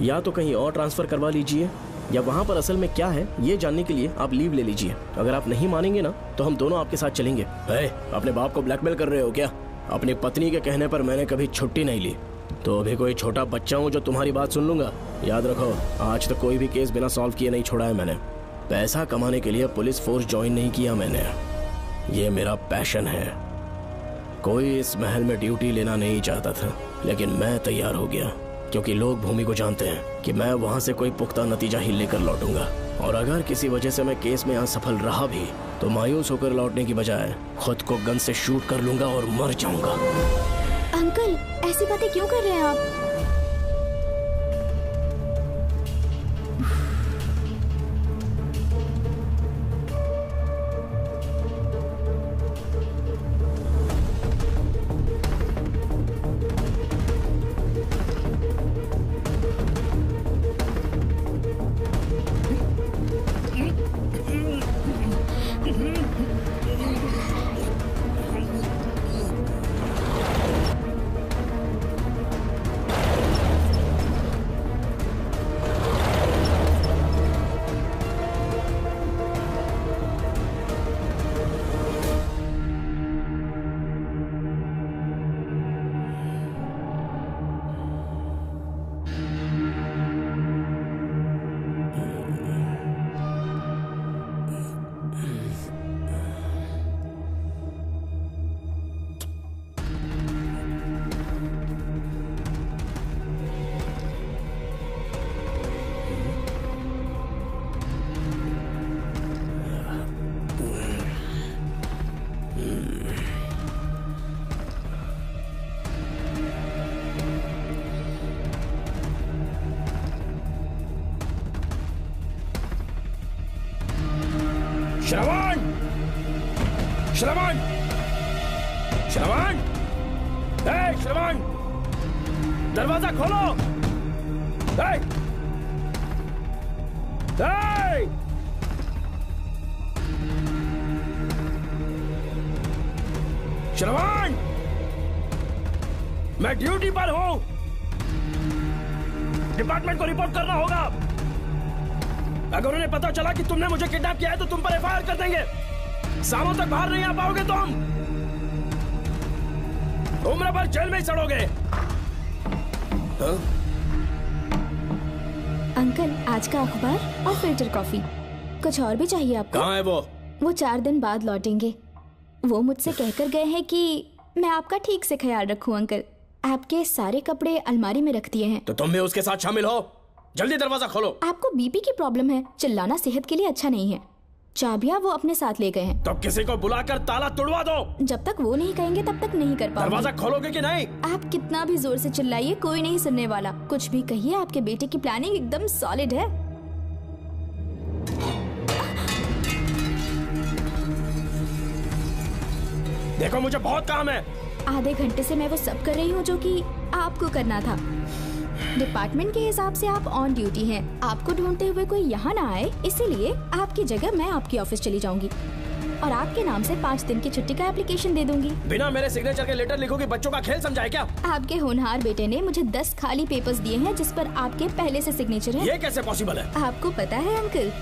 या तो कहीं और ट्रांसफर करवा लीजिए या वहाँ पर असल में क्या है ये जानने के लिए आप लीव ले लीजिए। अगर आप नहीं मानेंगे ना तो हम दोनों आपके साथ चलेंगे। अपने बाप को ब्लैकमेल कर रहे हो क्या? अपनी पत्नी के कहने पर मैंने कभी छुट्टी नहीं ली, तो अभी कोई छोटा बच्चा हूँ जो तुम्हारी बात सुन लूंगा? याद रखो, आज तक कोई भी केस बिना सॉल्व किए नहीं छोड़ा है मैंने। पैसा कमाने के लिए पुलिस फोर्स ज्वाइन नहीं किया मैंने, ये मेरा पैशन है। कोई इस महल में ड्यूटी लेना नहीं चाहता था, लेकिन मैं तैयार हो गया क्योंकि लोग भूमि को जानते हैं कि मैं वहां से कोई पुख्ता नतीजा ही लेकर लौटूंगा। और अगर किसी वजह से मैं केस में असफल रहा भी तो मायूस होकर लौटने की बजाय खुद को गन से शूट कर लूंगा और मर जाऊंगा। अंकल, ऐसी बातें क्यों कर रहे हैं आप? श्रवण! श्रवण! श्रवण! श्रवण! दरवाजा खोलो! श्रवण! मैं ड्यूटी पर हूं। डिपार्टमेंट को रिपोर्ट करना होगा। अगर उन्हें पता चला कि तुमने मुझे किडनैप किया है तो तुम पर एफआईआर कर देंगे। शामों तक बाहर नहीं आ पाओगे तुम। उम्र भर जेल में ही सड़ोगे। अंकल, आज का अखबार और फिल्टर कॉफी। कुछ और भी चाहिए आपको? कहाँ है वो? वो 4 दिन बाद लौटेंगे। वो मुझसे कहकर गए हैं कि मैं आपका ठीक से ख्याल रखूं। अंकल, आपके सारे कपड़े अलमारी में रख दिए हैं। तो तुम भी उसके साथ शामिल हो। जल्दी दरवाजा खोलो। आपको बीपी की प्रॉब्लम है, चिल्लाना सेहत के लिए अच्छा नहीं है। चाबियां वो अपने साथ ले गए हैं। तो किसी को बुलाकर ताला तोड़वा दो। जब तक वो नहीं कहेंगे तब तक नहीं कर पाऊंगी। दरवाजा खोलोगे कि नहीं? आप कितना भी जोर से चिल्लाइए, कोई नहीं सुनने वाला। कुछ भी कहिए, आपके बेटे की प्लानिंग एकदम सॉलिड है। देखो, मुझे बहुत काम है। आधे घंटे से मैं वो सब कर रही हूँ जो कि आपको करना था। डिपार्टमेंट के हिसाब से आप ऑन ड्यूटी हैं। आपको ढूंढते हुए कोई यहाँ ना आए, इसीलिए आपकी जगह मैं आपकी ऑफिस चली जाऊंगी और आपके नाम से 5 दिन की छुट्टी का एप्लीकेशन दे दूंगी। बिना मेरे सिग्नेचर के लेटर लिखोगे? बच्चों का खेल समझाए क्या? आपके होनहार बेटे ने मुझे 10 खाली पेपर्स दिए हैं जिस पर आपके पहले से सिग्नेचर है। ये कैसे पॉसिबल है? आपको पता है अंकल,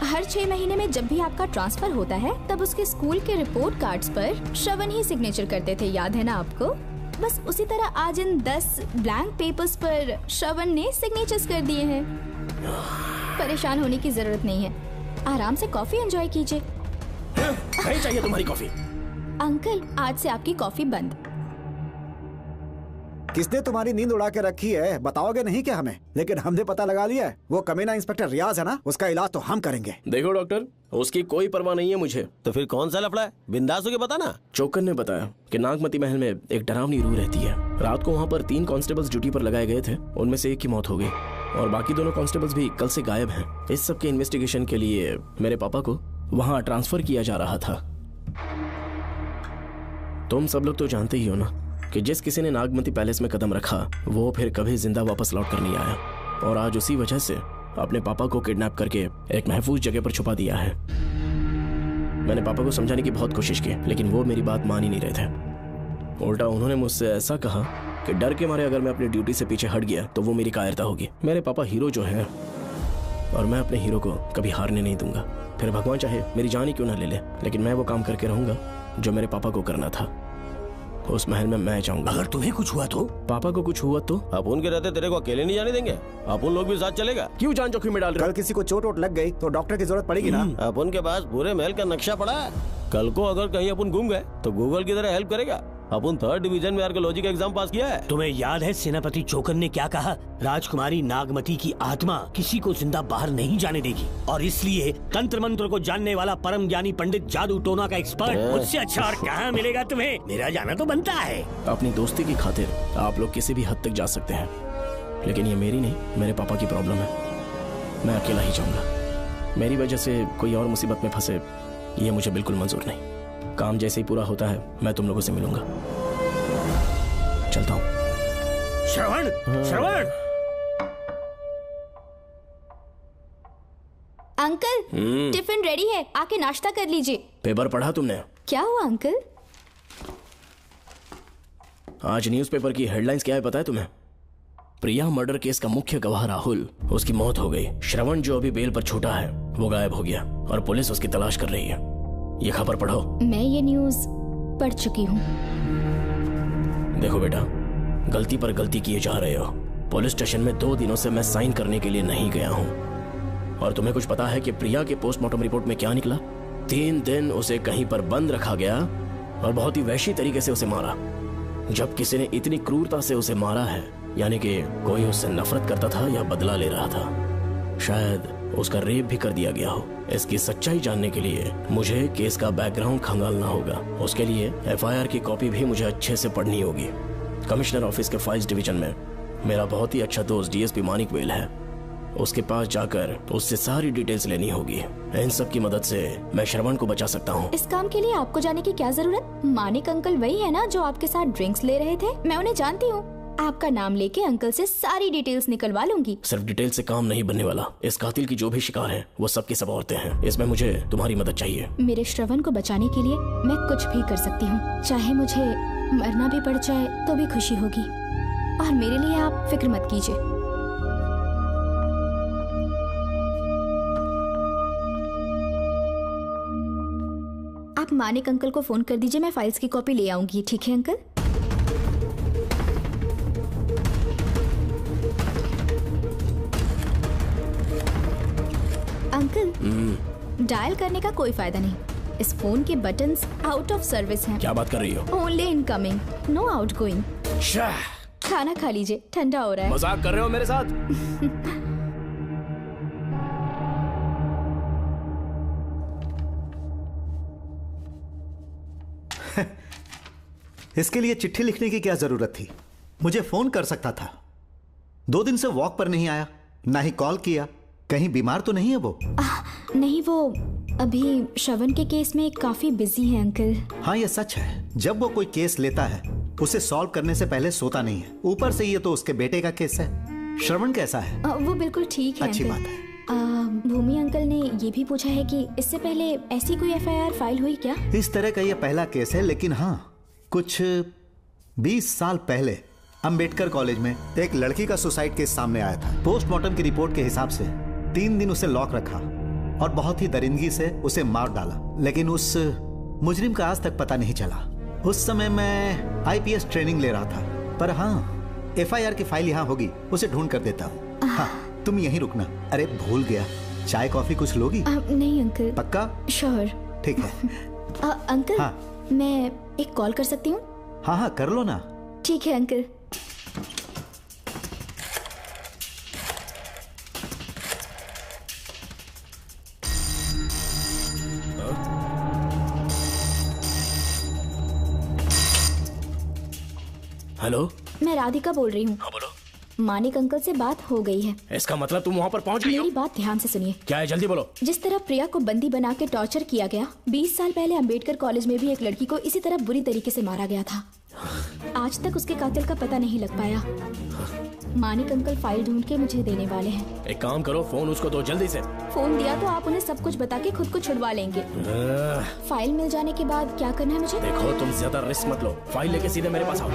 हर 6 महीने में जब भी आपका ट्रांसफर होता है तब उसके स्कूल के रिपोर्ट कार्ड्स पर श्रवण ही सिग्नेचर करते थे, याद है ना आपको? बस उसी तरह आज इन 10 ब्लैंक पेपर्स पर श्रवण ने सिग्नेचर्स कर दिए हैं। परेशान होने की जरूरत नहीं है। आराम से कॉफी एंजॉय कीजिए। नहीं चाहिए तुम्हारी कॉफी। अंकल, आज से आपकी कॉफी बंद। किसने तुम्हारी नींद उड़ा के रखी है बताओगे नहीं क्या हमें? लेकिन हमने पता लगा लिया है, वो कमीना इंस्पेक्टर रियाज है ना, उसका इलाज तो हम करेंगे। देखो डॉक्टर, उसकी कोई परवाह नहीं है मुझे। तो फिर कौन सा लफड़ा है? बिंदास होके बता ना। चोकन ने बताया कि नागमती महल में एक डरावनी रूह रहती है। रात को वहाँ पर 3 कांस्टेबल्स ड्यूटी पर लगाए गए थे, उनमें से एक की मौत हो गई और बाकी दोनों कांस्टेबल्स भी कल से गायब हैं। इस सब के इन्वेस्टिगेशन के लिए मेरे पापा को वहाँ ट्रांसफर किया जा रहा था। तुम सब लोग तो जानते ही हो ना कि जिस किसी ने नागमती पैलेस में कदम रखा वो फिर कभी जिंदा वापस लौट कर नहीं आया, और आज उसी वजह से अपने पापा को किडनैप करके एक महफूज जगह पर छुपा दिया है। मैंने पापा को समझाने की बहुत कोशिश की, लेकिन वो मेरी बात मान ही नहीं रहे थे। उल्टा उन्होंने मुझसे ऐसा कहा कि डर के मारे अगर मैं अपनी ड्यूटी से पीछे हट गया तो वो मेरी कायरता होगी। मेरे पापा हीरो जो है, और मैं अपने हीरो को कभी हारने नहीं दूंगा। फिर भगवान चाहे मेरी जान ही क्यों ना ले ले, लेकिन मैं वो काम करके रहूंगा जो मेरे पापा को करना था। उस महल में मैं जाऊंगा। अगर तुम्हें कुछ हुआ तो? पापा को कुछ हुआ तो? अपुन के रहते तेरे को अकेले नहीं जाने देंगे। अपुन लोग भी साथ चलेगा। क्यों जान जोखिम में डाल रहे? कल किसी को चोट वोट लग गई तो डॉक्टर की जरूरत पड़ेगी ना। अपुन के पास पूरे महल का नक्शा पड़ा है। कल को अगर कहीं अपन घूम गए तो गूगल की तरह हेल्प करेगा। अपन 3rd डिवीजन में आर्कियोलॉजी का एग्जाम पास किया है। तुम्हें याद है सेनापति चोकन ने क्या कहा? राजकुमारी नागमती की आत्मा किसी को जिंदा बाहर नहीं जाने देगी, और इसलिए तंत्र मंत्र को जानने वाला परम ज्ञानी पंडित जादू टोना का एक्सपर्ट मुझसे अच्छा और कहाँ मिलेगा तुम्हें? मेरा जाना तो बनता है। अपनी दोस्ती की खातिर आप लोग किसी भी हद तक जा सकते हैं, लेकिन ये मेरी नहीं, मेरे पापा की प्रॉब्लम है। मैं अकेला ही जाऊंगा। मेरी वजह से कोई और मुसीबत में फंसे ये मुझे बिल्कुल मंजूर नहीं। काम जैसे ही पूरा होता है मैं तुम लोगों से मिलूंगा। चलता हूँ। श्रवण, श्रवण। अंकल, टिफिन रेडी है, आके नाश्ता कर लीजिए। पेपर पढ़ा तुमने? क्या हुआ अंकल? आज न्यूज़पेपर की हेडलाइंस क्या है पता है तुम्हें? प्रिया मर्डर केस का मुख्य गवाह राहुल, उसकी मौत हो गई। श्रवण जो अभी बेल पर छूटा है वो गायब हो गया और पुलिस उसकी तलाश कर रही है। ये खबर पढ़ो। मैं ये न्यूज़ पढ़ चुकी हूँ। देखो बेटा, गलती पर गलती किए जा रहे हो। पुलिस स्टेशन में 2 दिनों से मैं साइन करने के लिए नहीं गया हूँ, और तुम्हें कुछ पता है कि प्रिया के पोस्टमार्टम रिपोर्ट में क्या निकला? 3 दिन उसे कहीं पर बंद रखा गया और बहुत ही वैशी तरीके से उसे मारा। जब किसी ने इतनी क्रूरता से उसे मारा है, यानी कि कोई उससे नफरत करता था या बदला ले रहा था। शायद उसका रेप भी कर दिया गया हो। इसकी सच्चाई जानने के लिए मुझे केस का बैकग्राउंड खंगालना होगा। उसके लिए FIR की कॉपी भी मुझे अच्छे से पढ़नी होगी। कमिश्नर ऑफिस के फाइल्स डिवीजन में मेरा बहुत ही अच्छा दोस्त DSP मानिक वेल है, उसके पास जाकर उससे सारी डिटेल्स लेनी होगी। इन सब की मदद से मैं श्रवण को बचा सकता हूँ। इस काम के लिए आपको जाने की क्या जरूरत? मानिक अंकल वही है ना जो आपके साथ ड्रिंक्स ले रहे थे? मैं उन्हें जानती हूँ। आपका नाम लेके अंकल से सारी डिटेल्स निकलवा लूंगी। सिर्फ डिटेल से काम नहीं बनने वाला। इस कातिल की जो भी शिकार है वो सबकी सब औरतें हैं। इसमें मुझे तुम्हारी मदद चाहिए। मेरे श्रवण को बचाने के लिए मैं कुछ भी कर सकती हूँ। चाहे मुझे मरना भी पड़ जाए तो भी खुशी होगी, और मेरे लिए आप फिक्र मत कीजिए। आप मानिक अंकल को फोन कर दीजिए, मैं फाइल्स की कॉपी ले आऊंगी। ठीक है अंकल? अंकल, डायल करने का कोई फायदा नहीं। इस फोन के बटन्स आउट ऑफ सर्विस हैं। क्या बात कर रही हो? Only incoming, no outgoing. खाना खा लीजिए, ठंडा हो रहा है। मजाक कर रहे हो मेरे साथ? इसके लिए चिट्ठी लिखने की क्या जरूरत थी? मुझे फोन कर सकता था। 2 दिन से वॉक पर नहीं आया, ना ही कॉल किया। कहीं बीमार तो नहीं है वो? नहीं, वो अभी श्रवण के केस में काफी बिजी है अंकल। हाँ, ये सच है। जब वो कोई केस लेता है उसे सॉल्व करने से पहले सोता नहीं है। ऊपर से ये तो उसके बेटे का केस है। श्रवण कैसा है? वो बिल्कुल ठीक है। अच्छी अंकल। बात है। भूमि अंकल ने ये भी पूछा है कि इससे पहले ऐसी कोई FIR फाइल हुई क्या? इस तरह का ये पहला केस है, लेकिन हाँ, कुछ 20 साल पहले अंबेडकर कॉलेज में एक लड़की का सुसाइड केस सामने आया था। पोस्टमार्टम की रिपोर्ट के हिसाब से 3 दिन उसे लॉक रखा और बहुत ही दरिंदगी से उसे मार डाला, लेकिन उस मुजरिम का आज तक पता नहीं चला। उस समय मैं IPS ट्रेनिंग ले रहा था, पर हाँ, FIR की फाइल यहाँ होगी, उसे ढूंढ कर देता हूँ। हाँ, तुम यहीं रुकना। अरे भूल गया, चाय कॉफी कुछ लोगी? नहीं अंकल। पक्का? श्योर। ठीक है। अंकल हाँ। मैं एक कॉल कर सकती हूँ? हाँ हाँ कर लो ना। ठीक है अंकल। हेलो, मैं राधिका बोल रही हूँ। हाँ बोलो। मानिक अंकल से बात हो गई है। इसका मतलब तुम वहाँ पर पहुँच गई हो? मेरी बात ध्यान से सुनिए। क्या है, जल्दी बोलो। जिस तरह प्रिया को बंदी बना के टॉर्चर किया गया, 20 साल पहले अंबेडकर कॉलेज में भी एक लड़की को इसी तरह बुरी तरीके से मारा गया था। आज तक उसके कातिल का पता नहीं लग पाया। मानिक अंकल फाइल ढूंढ के मुझे देने वाले हैं। एक काम करो, फोन उसको दो जल्दी से। फोन दिया तो आप उन्हें सब कुछ बता के खुद को छुड़वा लेंगे। फाइल मिल जाने के बाद क्या करना है मुझे? देखो तुम ज्यादा रिस्क मत लो, फाइल लेके सीधे मेरे पास आओ।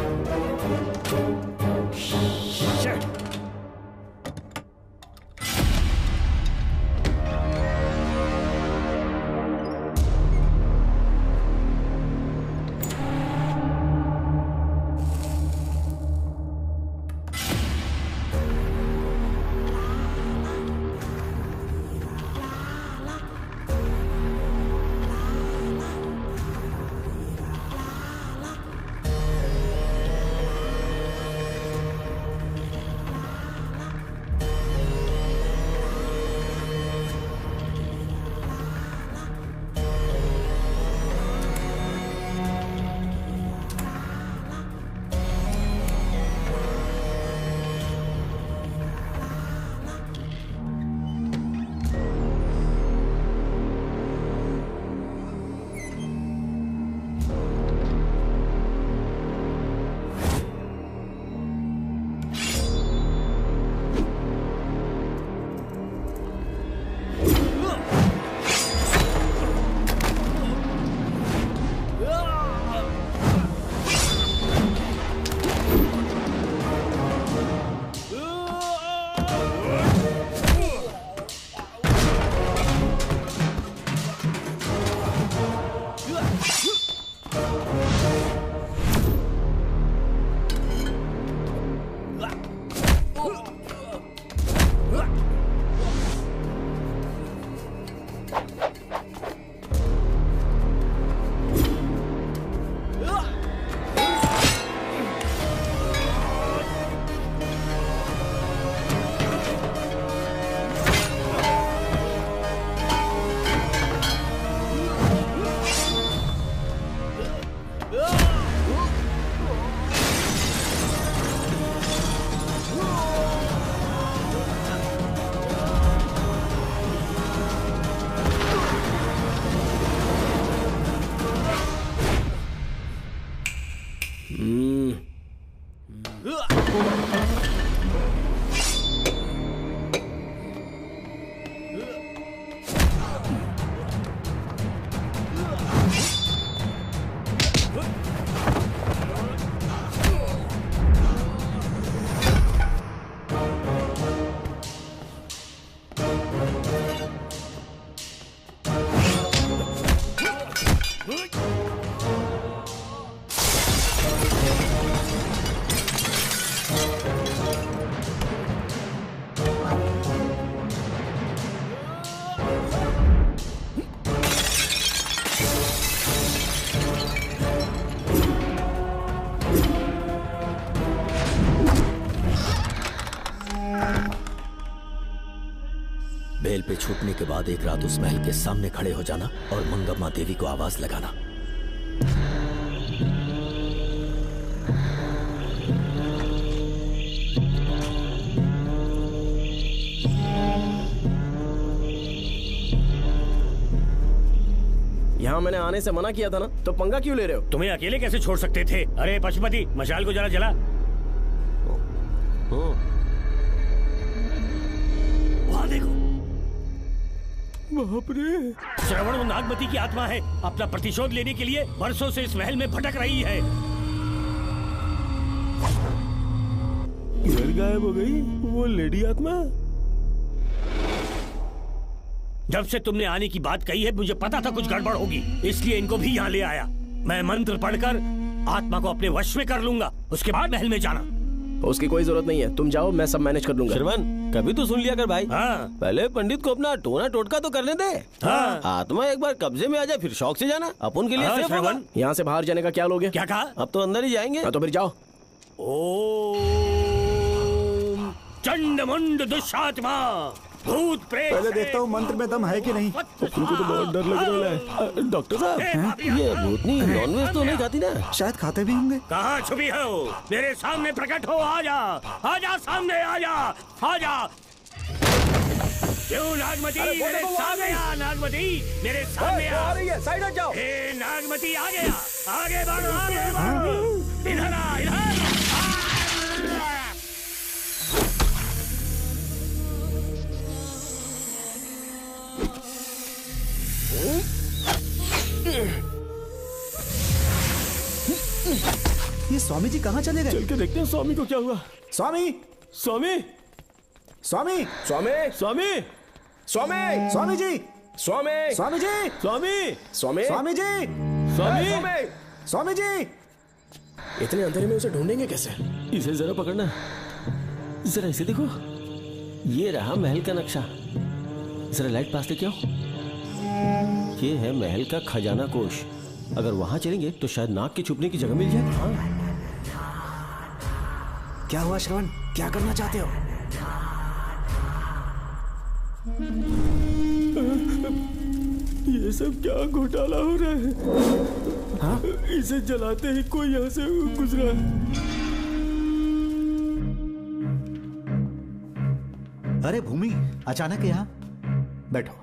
बेल पे छूटने के बाद एक रात उस महल के सामने खड़े हो जाना और मंगम्मा देवी को आवाज लगाना। यहाँ मैंने आने से मना किया था ना, तो पंगा क्यों ले रहे हो? तुम्हें अकेले कैसे छोड़ सकते थे? अरे पशुपति, मशाल को जरा जला। वहाँ देखो। बाप रे! श्रवण वो नागमती की आत्मा है, अपना प्रतिशोध लेने के लिए बरसों से इस महल में भटक रही है। घर गायब हो गई वो लेडी आत्मा। जब से तुमने आने की बात कही है, मुझे पता था कुछ गड़बड़ होगी, इसलिए इनको भी यहाँ ले आया। मैं मंत्र पढ़कर आत्मा को अपने वश में कर लूंगा, उसके बाद महल में जाना। उसकी कोई जरूरत नहीं है, तुम जाओ, मैं सब मैनेज कर लूंगा। श्रवण, कभी तो सुन लिया कर भाई। हाँ। पहले पंडित को अपना टोना टोटका तो करने दे। हाँ। आत्मा एक बार कब्जे में आ जाए फिर शौक से जाना, अपन के लिए हाँ, सेफ होगा। श्रवण। यहाँ से बाहर जाने का क्या लोगे? क्या कहा? अब तो अंदर ही जाएंगे। तो फिर जाओ। ओम चंडमुंड दुष्टात्मा भूत प्रेत। पहले देखता हूँ मंत्र में दम है कि नहीं। उनको तो बहुत डर लग रहा है। डॉक्टर साहब, ये भूतनी नॉनवेज तो नहीं खाती ना? शायद खाते भी होंगे। कहाँ छुपी हो? मेरे सामने प्रकट हो, आजा, आजा सामने, आजा, आजा। क्यों नागमती मेरे सामने आ, नागमती मेरे सामने आ रही है, साइड हट जाओ। ए नागमती आ गया, आगे बढ़ो, आगे बढ़ो, इधर आ, इधर। ये स्वामी जी कहाँ चले गए? चल के देखते हैं स्वामी को क्या हुआ। स्वामी, स्वामी, स्वामी, स्वामी, स्वामी, स्वामी, स्वामी जी, स्वामी, स्वामी जी, स्वामी, स्वामी, स्वामी जी, स्वामी, स्वामी जी। इतने अंधेरे में उसे ढूंढेंगे कैसे? इसे जरा पकड़ना, जरा इसे देखो, ये रहा महल का नक्शा। जरा लाइट पास लेके आओ। ये है महल का खजाना कोष। अगर वहां चलेंगे तो शायद नाग के छुपने की जगह मिल जाए। हाँ। क्या हुआ श्रवण, क्या करना चाहते हो? ये सब क्या घोटाला हो रहा है? हाँ? इसे जलाते ही कोई यहाँ से गुजरा। अरे भूमि, अचानक यहाँ? बैठो।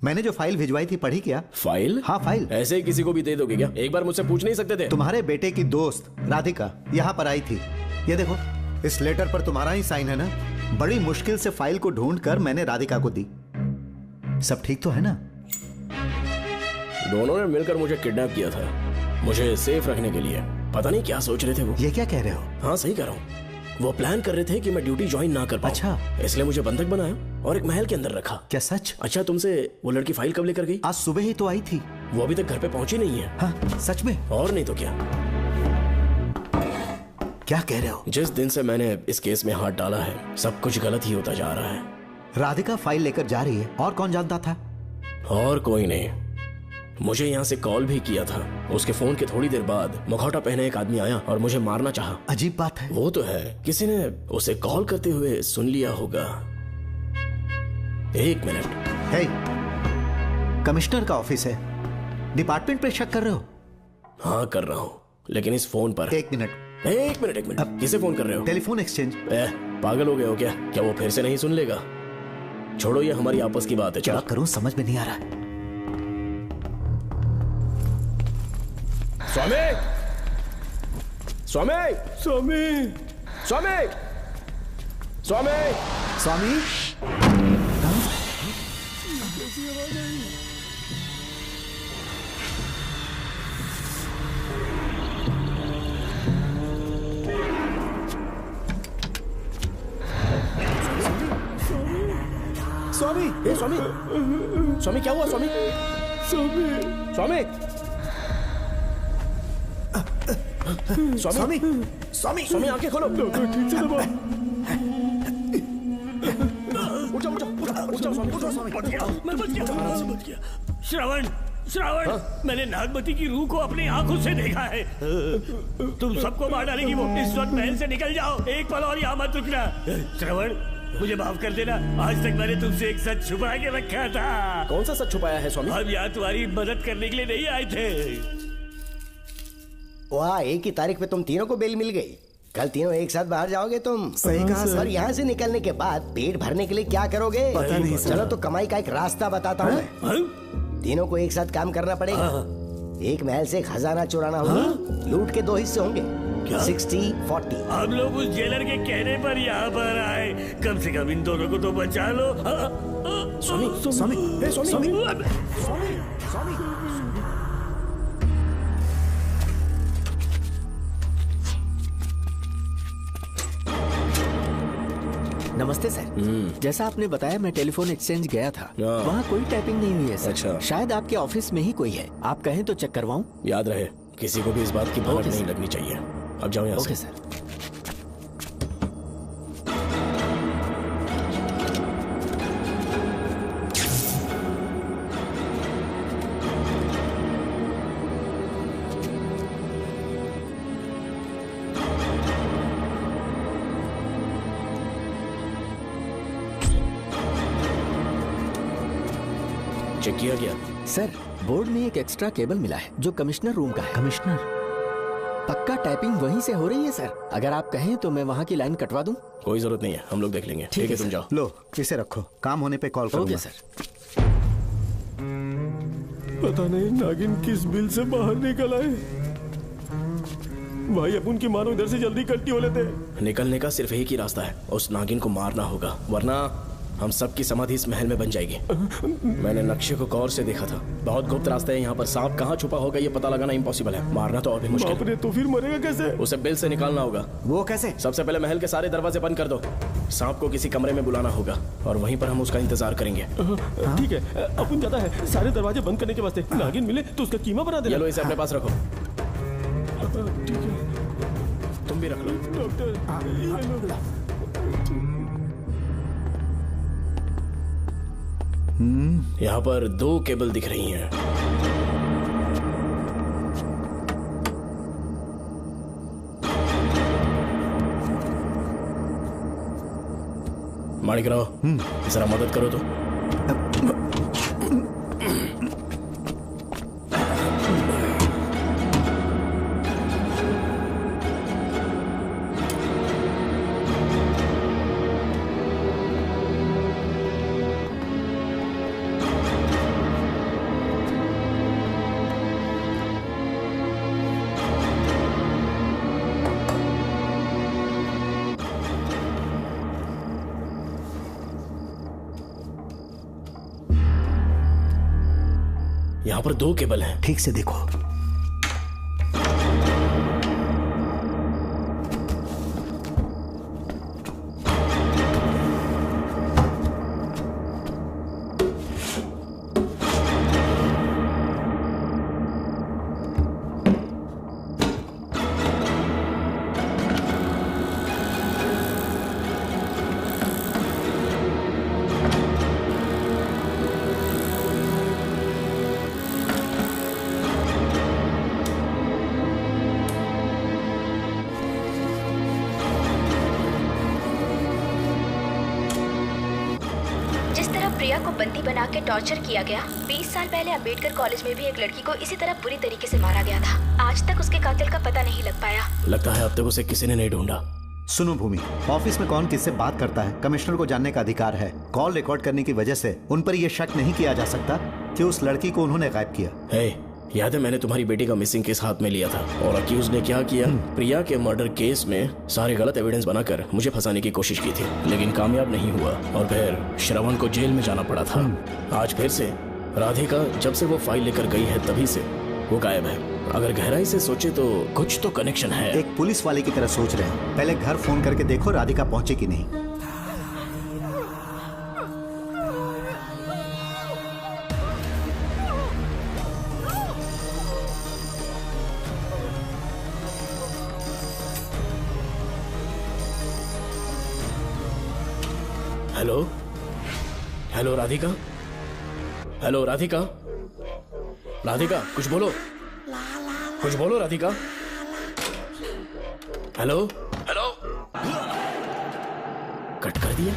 मैंने जो फाइल भिजवाई थी पढ़ी क्या? फाइल? हाँ फाइल। ऐसे ही किसी को भी दे दोगे क्या? एक बार मुझसे पूछ नहीं सकते थे? तुम्हारे बेटे की दोस्त राधिका यहाँ पर आई थी। ये देखो, इस लेटर पर तुम्हारा ही साइन है ना? बड़ी मुश्किल से फाइल को ढूंढकर मैंने राधिका को दी। सब ठीक तो है ना? दोनों ने मिलकर मुझे किडनैप किया था, मुझे सेफ रखने के लिए। पता नहीं क्या सोच रहे थे वो। ये क्या कह रहे हो? हाँ सही कह रहा हूँ। वो प्लान कर रहे थे कि मैं ड्यूटी ज्वाइन ना कर पाऊं। अच्छा। इसलिए मुझे बंधक बनाया और एक महल के अंदर रखा। क्या सच? अच्छा, तुमसे वो लड़की फाइल कब लेकर गई? आज सुबह ही तो आई थी। वो अभी तक घर पे पहुंची नहीं है। हाँ, सच में? और नहीं तो क्या। क्या कह रहे हो? जिस दिन से मैंने इस केस में हाथ डाला है, सब कुछ गलत ही होता जा रहा है। राधिका फाइल लेकर जा रही है, और कौन जानता था? और कोई नहीं। मुझे यहाँ से कॉल भी किया था। उसके फोन के थोड़ी देर बाद मुखौटा पहने एक आदमी आया और मुझे मारना चाहा। अजीब बात है। वो तो है, किसी ने उसे कॉल करते हुए सुन लिया होगा। एक मिनट। हे, कमिश्नर का ऑफिस है, डिपार्टमेंट पे शक कर रहे हो? हाँ कर रहा हूँ, लेकिन इस फोन पर। एक मिनट। अब किसे फोन कर रहे हो? Telephone exchange. पागल हो गए हो क्या? क्या वो फिर से नहीं सुन लेगा? छोड़ो, ये हमारी आपस की बात है। क्या करूं समझ में नहीं आ रहा है। स्वामी, स्वामी, स्वामी, स्वामी, स्वामी, स्वामी। स्वामी, ए स्वामी, स्वामी क्या हुआ? स्वामी, स्वामी, स्वामी, स्वामी, स्वामी, स्वामी आंखें खोलो। ठीक से दबाओ। उठो, उठो, उठो, स्वामी, उठो, स्वामी। मैं बच गया। श्रवण, श्रवण, मैंने नागमती की रूह को अपनी आंखों से देखा है। तुम सबको मार डालेगी वो। इस वक्त महल से निकल जाओ, एक पल और यहाँ मत रुकना। श्रवण, मुझे माफ कर देना, आज तक मैंने तुमसे एक सच छुपा के रखा था। कौन सा सच छुपाया है स्वामी? हम यहाँ तुम्हारी मदद करने के लिए नहीं आए थे। वाह, एक ही तारीख पे तुम तीनों को बेल मिल गई। कल तीनों एक साथ बाहर जाओगे तुम। सही कहा सर। और यहाँ से निकलने के बाद पेट भरने के लिए क्या करोगे? पता नहीं सर। चलो तो कमाई का एक रास्ता बताता हूँ मैं। तीनों को एक साथ काम करना पड़ेगा। एक महल से खजाना चुराना होगा। लूट के 2 हिस्से होंगे। 60-40। हम लोग उस जेलर के कहने पर यहाँ पर आए। कम से कम इन दोनों को तो बचा लो। स्वामी, स्वामी, स्वामी, स्वामी, स्वामी। नमस्ते सर। जैसा आपने बताया, मैं टेलीफोन एक्सचेंज गया था। वहाँ कोई टाइपिंग नहीं हुई है सर। अच्छा। शायद आपके ऑफिस में ही कोई है। आप कहें तो चेक करवाऊं? याद रहे, किसी को भी इस बात की भनक नहीं लगनी चाहिए। अब जाओ यहाँ से। Okay sir. चेक किया गया? सर, बोर्ड में एक एक्स्ट्रा केबल मिला है जो कमिश्नर रूम का है। कमिश्नर? पक्का टाइपिंग वहीं से हो रही है सर। अगर आप कहें तो मैं वहाँ की लाइन कटवा दूं। कोई जरूरत नहीं है, हम लोग देख लेंगे। ठीक है, तुम जाओ। लो इसे रखो, काम होने पे कॉल करूंगा। Okay sir. पता नहीं नागिन किस बिल से बाहर निकल आए। भाई अपन की मानो इधर से जल्दी कल्टी हो लेते। निकलने का सिर्फ एक ही रास्ता है, उस नागिन को मारना होगा, वरना हम सबकी समाधि इस महल में बन जाएगी। मैंने नक्शे को गौर से देखा था, बहुत गुप्त रास्ते हैं यहाँ पर। सांप कहाँ छुपा होगा ये पता लगाना इम्पॉसिबल है, मारना तो और भी मुश्किल। बाप रे, तो फिर मरेगा कैसे? उसे बिल से निकालना होगा। वो कैसे? सबसे पहले महल के सारे दरवाजे बंद कर दो। सांप को किसी कमरे में बुलाना होगा और वहीं पर हम उसका इंतजार करेंगे। ठीक है, अपन जाता है। सारे दरवाजे बंद करने के वास्ते नागिन मिले तो उसका कीमा बना देना। चलो इसे अपने पास रखो। ठीक है, तुम भी रख लो। डॉक्टर यहाँ पर 2 केबल दिख रही हैं। माणिकराव, जरा मदद करो तो। यहाँ पर 2 केबल हैं। ठीक से देखो। प्रिया को बंदी बना के टॉर्चर किया गया। 20 साल पहले अंबेडकर कॉलेज में भी एक लड़की को इसी तरह बुरी तरीके से मारा गया था। आज तक उसके कातिल का पता नहीं लग पाया। लगता है अब तक उसे किसी ने नहीं ढूंढा। सुनो भूमि, ऑफिस में कौन किससे बात करता है कमिश्नर को जानने का अधिकार है। कॉल रिकॉर्ड करने की वजह से उन पर यह शक नहीं किया जा सकता कि उस लड़की को उन्होंने गायब किया। याद है मैंने तुम्हारी बेटी का मिसिंग केस हाथ में लिया था और अक्यूज ने क्या किया, प्रिया के मर्डर केस में सारे गलत एविडेंस बनाकर मुझे फंसाने की कोशिश की थी, लेकिन कामयाब नहीं हुआ और फिर श्रवण को जेल में जाना पड़ा था। आज फिर से राधिका जब से वो फाइल लेकर गई है तभी से वो गायब है। अगर गहराई से सोचे तो कुछ तो कनेक्शन है। एक पुलिस वाले की तरह सोच रहे हैं। पहले घर फोन करके देखो राधिका पहुंचे कि नहीं। Hello hello Radhika, hello Radhika, Radhika कुछ बोलो, कुछ बोलो राधिका। हेलो हेलो, कट कर दिया।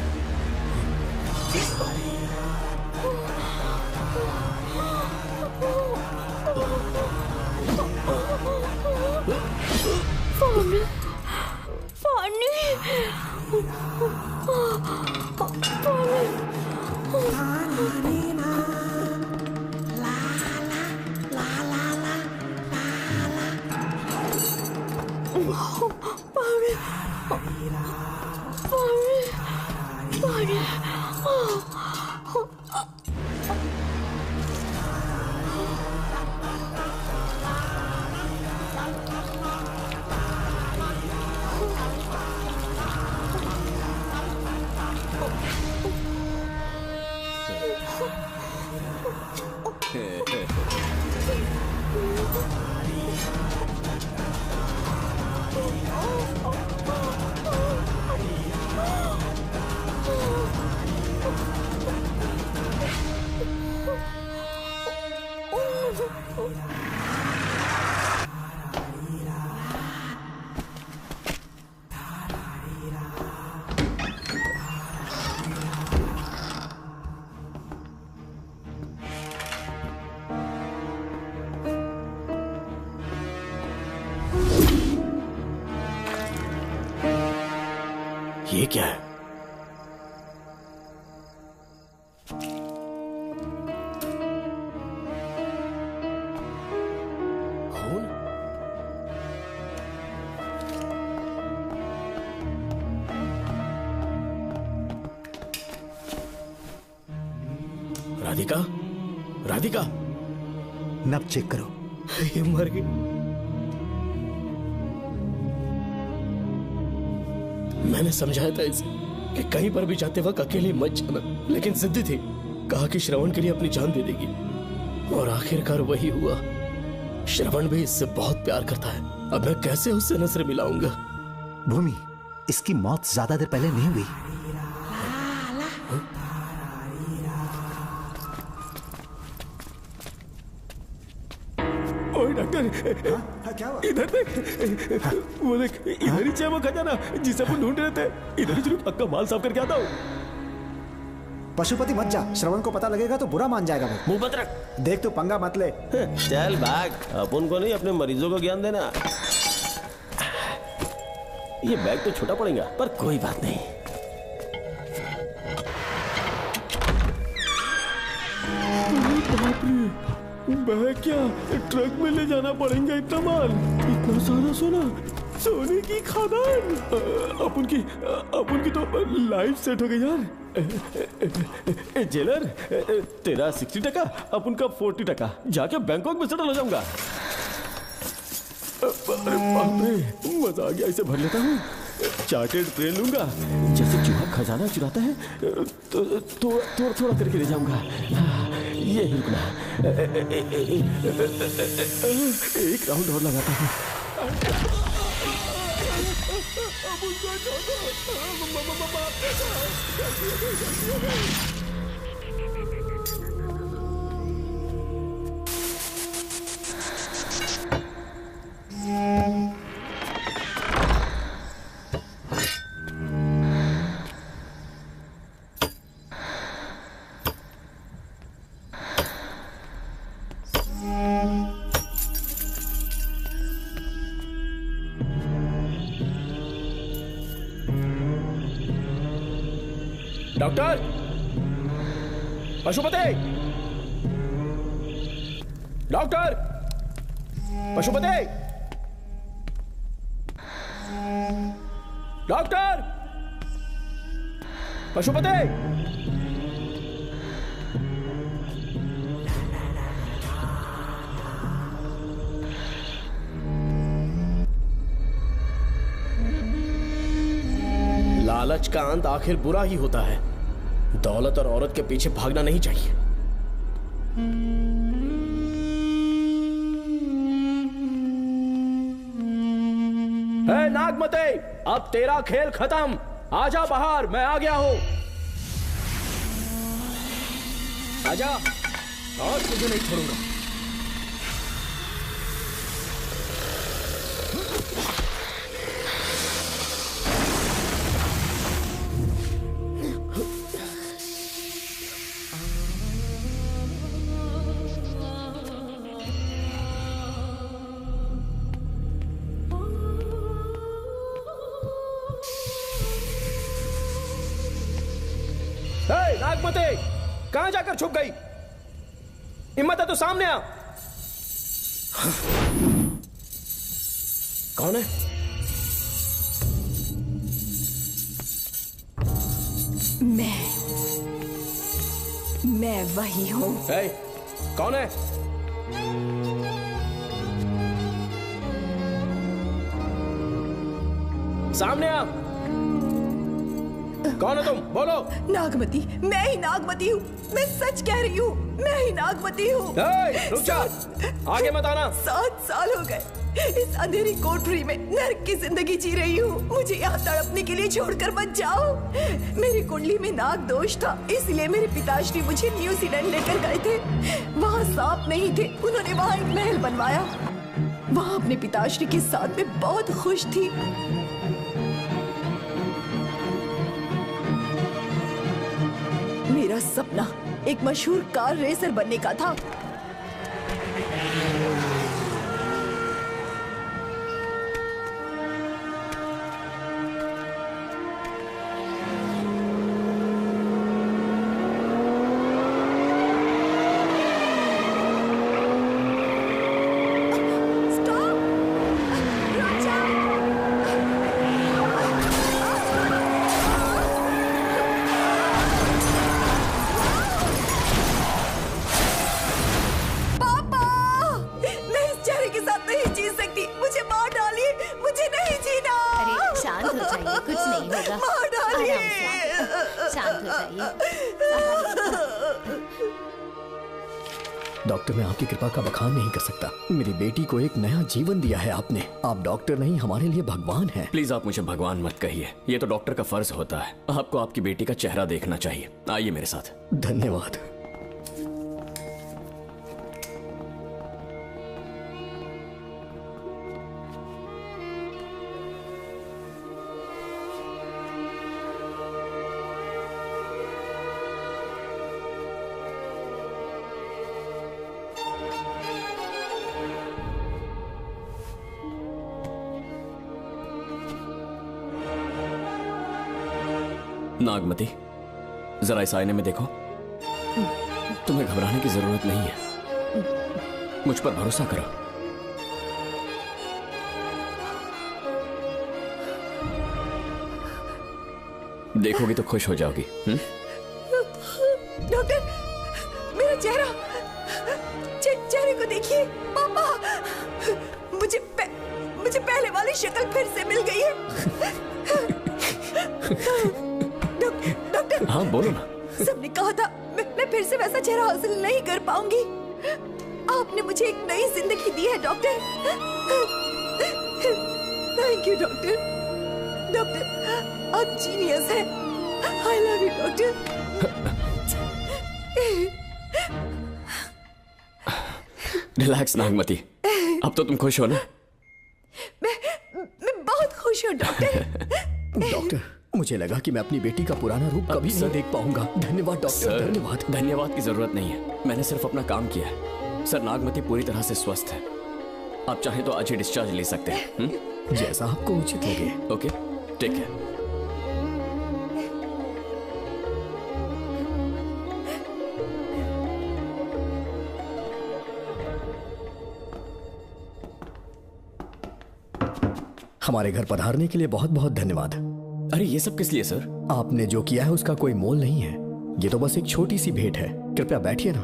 राधिका, राधिका, नब चेक करो। ये मर गई। मैंने समझाया था इसे कि कहीं पर भी जाते वक्त अकेले मत जाना, लेकिन जिद्दी थी। कहा कि श्रवण के लिए अपनी जान दे देगी, और आखिरकार वही हुआ। श्रवण भी इससे बहुत प्यार करता है। अब मैं कैसे उससे नजर मिलाऊंगा? भूमि, इसकी मौत ज्यादा देर पहले नहीं हुई। ओए डॉक्टर, क्या हुआ? इधर देख, वो देख, इधर ही वो खजाना जिसे अपन ढूंढ रहे थे। इधर ही जरूर पक्का माल साफ करके आता हूँ। पशुपति मत जा, श्रवण को पता लगेगा तो बुरा मान जाएगा वो। मुंह बंद रख। देख तू पंगा मत ले। चल भाग, अपन को नहीं अपने मरीजों को ज्ञान देना। ये बैग तो छोटा पड़ेगा, पर कोई बात नहीं। बाप रे, बैग क्या ट्रक में ले जाना पड़ेगा इतना माल, इतना सारा सोना, सोने की खदान। अपन की तो लाइफ सेट हो गई यार। जेलर, तेरा 60%, अपन का 40%। जाके बैंकॉक में सेटल हो जाऊंगा। अरे बाप रे, मजा आ गया। इसे भर लेता हूँ, चार्टेड ट्रेन लूंगा। जैसे चूहा खजाना चुराता है तो थोड़ा थोड़ा करके ले जाऊंगा। ये ही रुकना, एक राउंड और लगाता हूँ। Doctor, Pashupati, doctor, Pashupati, doctor, Pashupati. लालच का अंत आखिर बुरा ही होता है। दौलत और औरत के पीछे भागना नहीं चाहिए। हे नागमते, अब तेरा खेल खत्म। आजा बाहर, मैं आ गया हूं। आजा, और तुझे नहीं छोड़ूंगा। नागमते, कहां जाकर छुप गई? हिम्मत है तो सामने आ। कौन है? मैं वही हूं। कौन है? सामने आ। कौन है तुम? बोलो। नागमती, मैं ही नागमती हूँ। मैं सच कह रही हूँ, मैं ही नागमती हूँ। रुक जा, आगे मत आना। 7 साल हो गए इस अंधेरी कोठरी में नर्क की जिंदगी जी रही हूँ। मुझे यहाँ तड़पने के लिए छोड़कर मत जाओ। मेरी कुंडली में नाग दोष था, इसलिए मेरे पिताश्री मुझे न्यूजीलैंड लेकर गए थे। वहाँ सांप नहीं थे, उन्होंने वहाँ एक महल बनवाया। वहाँ अपने पिताश्री के साथ में बहुत खुश थी। मेरा सपना एक मशहूर कार रेसर बनने का था। डॉक्टर, मैं आपकी कृपा का बखान नहीं कर सकता। मेरी बेटी को एक नया जीवन दिया है आपने। आप डॉक्टर नहीं, हमारे लिए भगवान हैं। प्लीज आप मुझे भगवान मत कहिए, ये तो डॉक्टर का फर्ज होता है। आपको आपकी बेटी का चेहरा देखना चाहिए। आइए मेरे साथ। धन्यवाद। नागमती, जरा इस आईने में देखो। तुम्हें घबराने की जरूरत नहीं है, मुझ पर भरोसा करो। देखोगी तो खुश हो जाओगी। डॉक्टर, मेरा चेहरा, चेहरे को देखिए। पापा, मुझे पहले वाली शक्ल फिर से मिल गई है। डॉक्टर, हाँ बोलो ना। सबने कहा था मैं फिर से वैसा चेहरा हासिल नहीं कर पाऊंगी। आपने मुझे एक नई जिंदगी दी है doctor. Thank you doctor. Doctor, आप जीनियस हैं। I love you doctor. Relax Nagmati, अब तो तुम खुश हो ना? मैं बहुत खुश हूँ डॉक्टर। डॉक्टर, मुझे लगा कि मैं अपनी बेटी का पुराना रूप कभी नहीं देख पाऊंगा। धन्यवाद डॉक्टर, धन्यवाद। धन्यवाद की जरूरत नहीं है, मैंने सिर्फ अपना काम किया है। सर, नागमती पूरी तरह से स्वस्थ है। आप चाहें तो आज ही डिस्चार्ज ले सकते हैं। जैसा आपको उचित लगे। Okay, take care. हमारे घर पधारने के लिए बहुत बहुत धन्यवाद। अरे ये सब किस लिए सर? आपने जो किया है उसका कोई मोल नहीं है। ये तो बस एक छोटी सी भेंट है। कृपया बैठिए ना।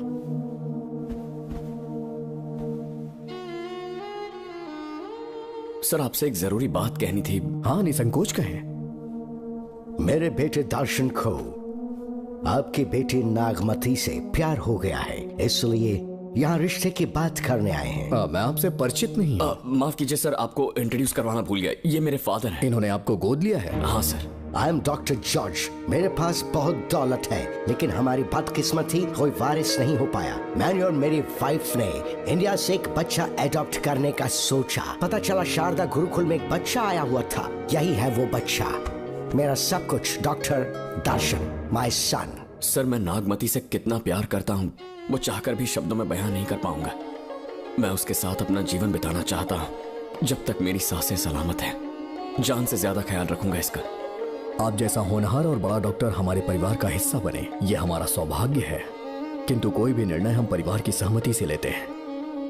सर, आपसे एक जरूरी बात कहनी थी। हाँ, निसंकोच कहें। मेरे बेटे दर्शन को आपकी बेटी नागमती से प्यार हो गया है, इसलिए यहाँ रिश्ते की बात करने आए हैं। मैं आपसे परिचित नहीं। माफ कीजिए सर, आपको इंट्रोड्यूस करवाना भूल गया। ये मेरे फादर हैं। इन्होंने आपको गोद लिया है? हाँ sir. I am doctor George. मेरे पास बहुत दौलत है, लेकिन हमारी बदकिस्मती कोई वारिस नहीं हो पाया। मैंने और मेरी वाइफ ने इंडिया से एक बच्चा एडॉप्ट करने का सोचा। पता चला शारदा गुरुकुल में एक बच्चा आया हुआ था। यही है वो बच्चा, मेरा सब कुछ। Doctor Darshan, my son. Sir, मैं नागमती से कितना प्यार करता हूँ वो चाहकर भी शब्दों में बयां नहीं कर पाऊंगा। मैं उसके साथ अपना जीवन बिताना चाहता हूँ जब तक मेरी सांसें सलामत हैं। जान से ज्यादा ख्याल रखूंगा इसका। आप जैसा होनहार और बड़ा डॉक्टर हमारे परिवार का हिस्सा बने, ये हमारा सौभाग्य है। किंतु कोई भी निर्णय हम परिवार की सहमति से लेते हैं,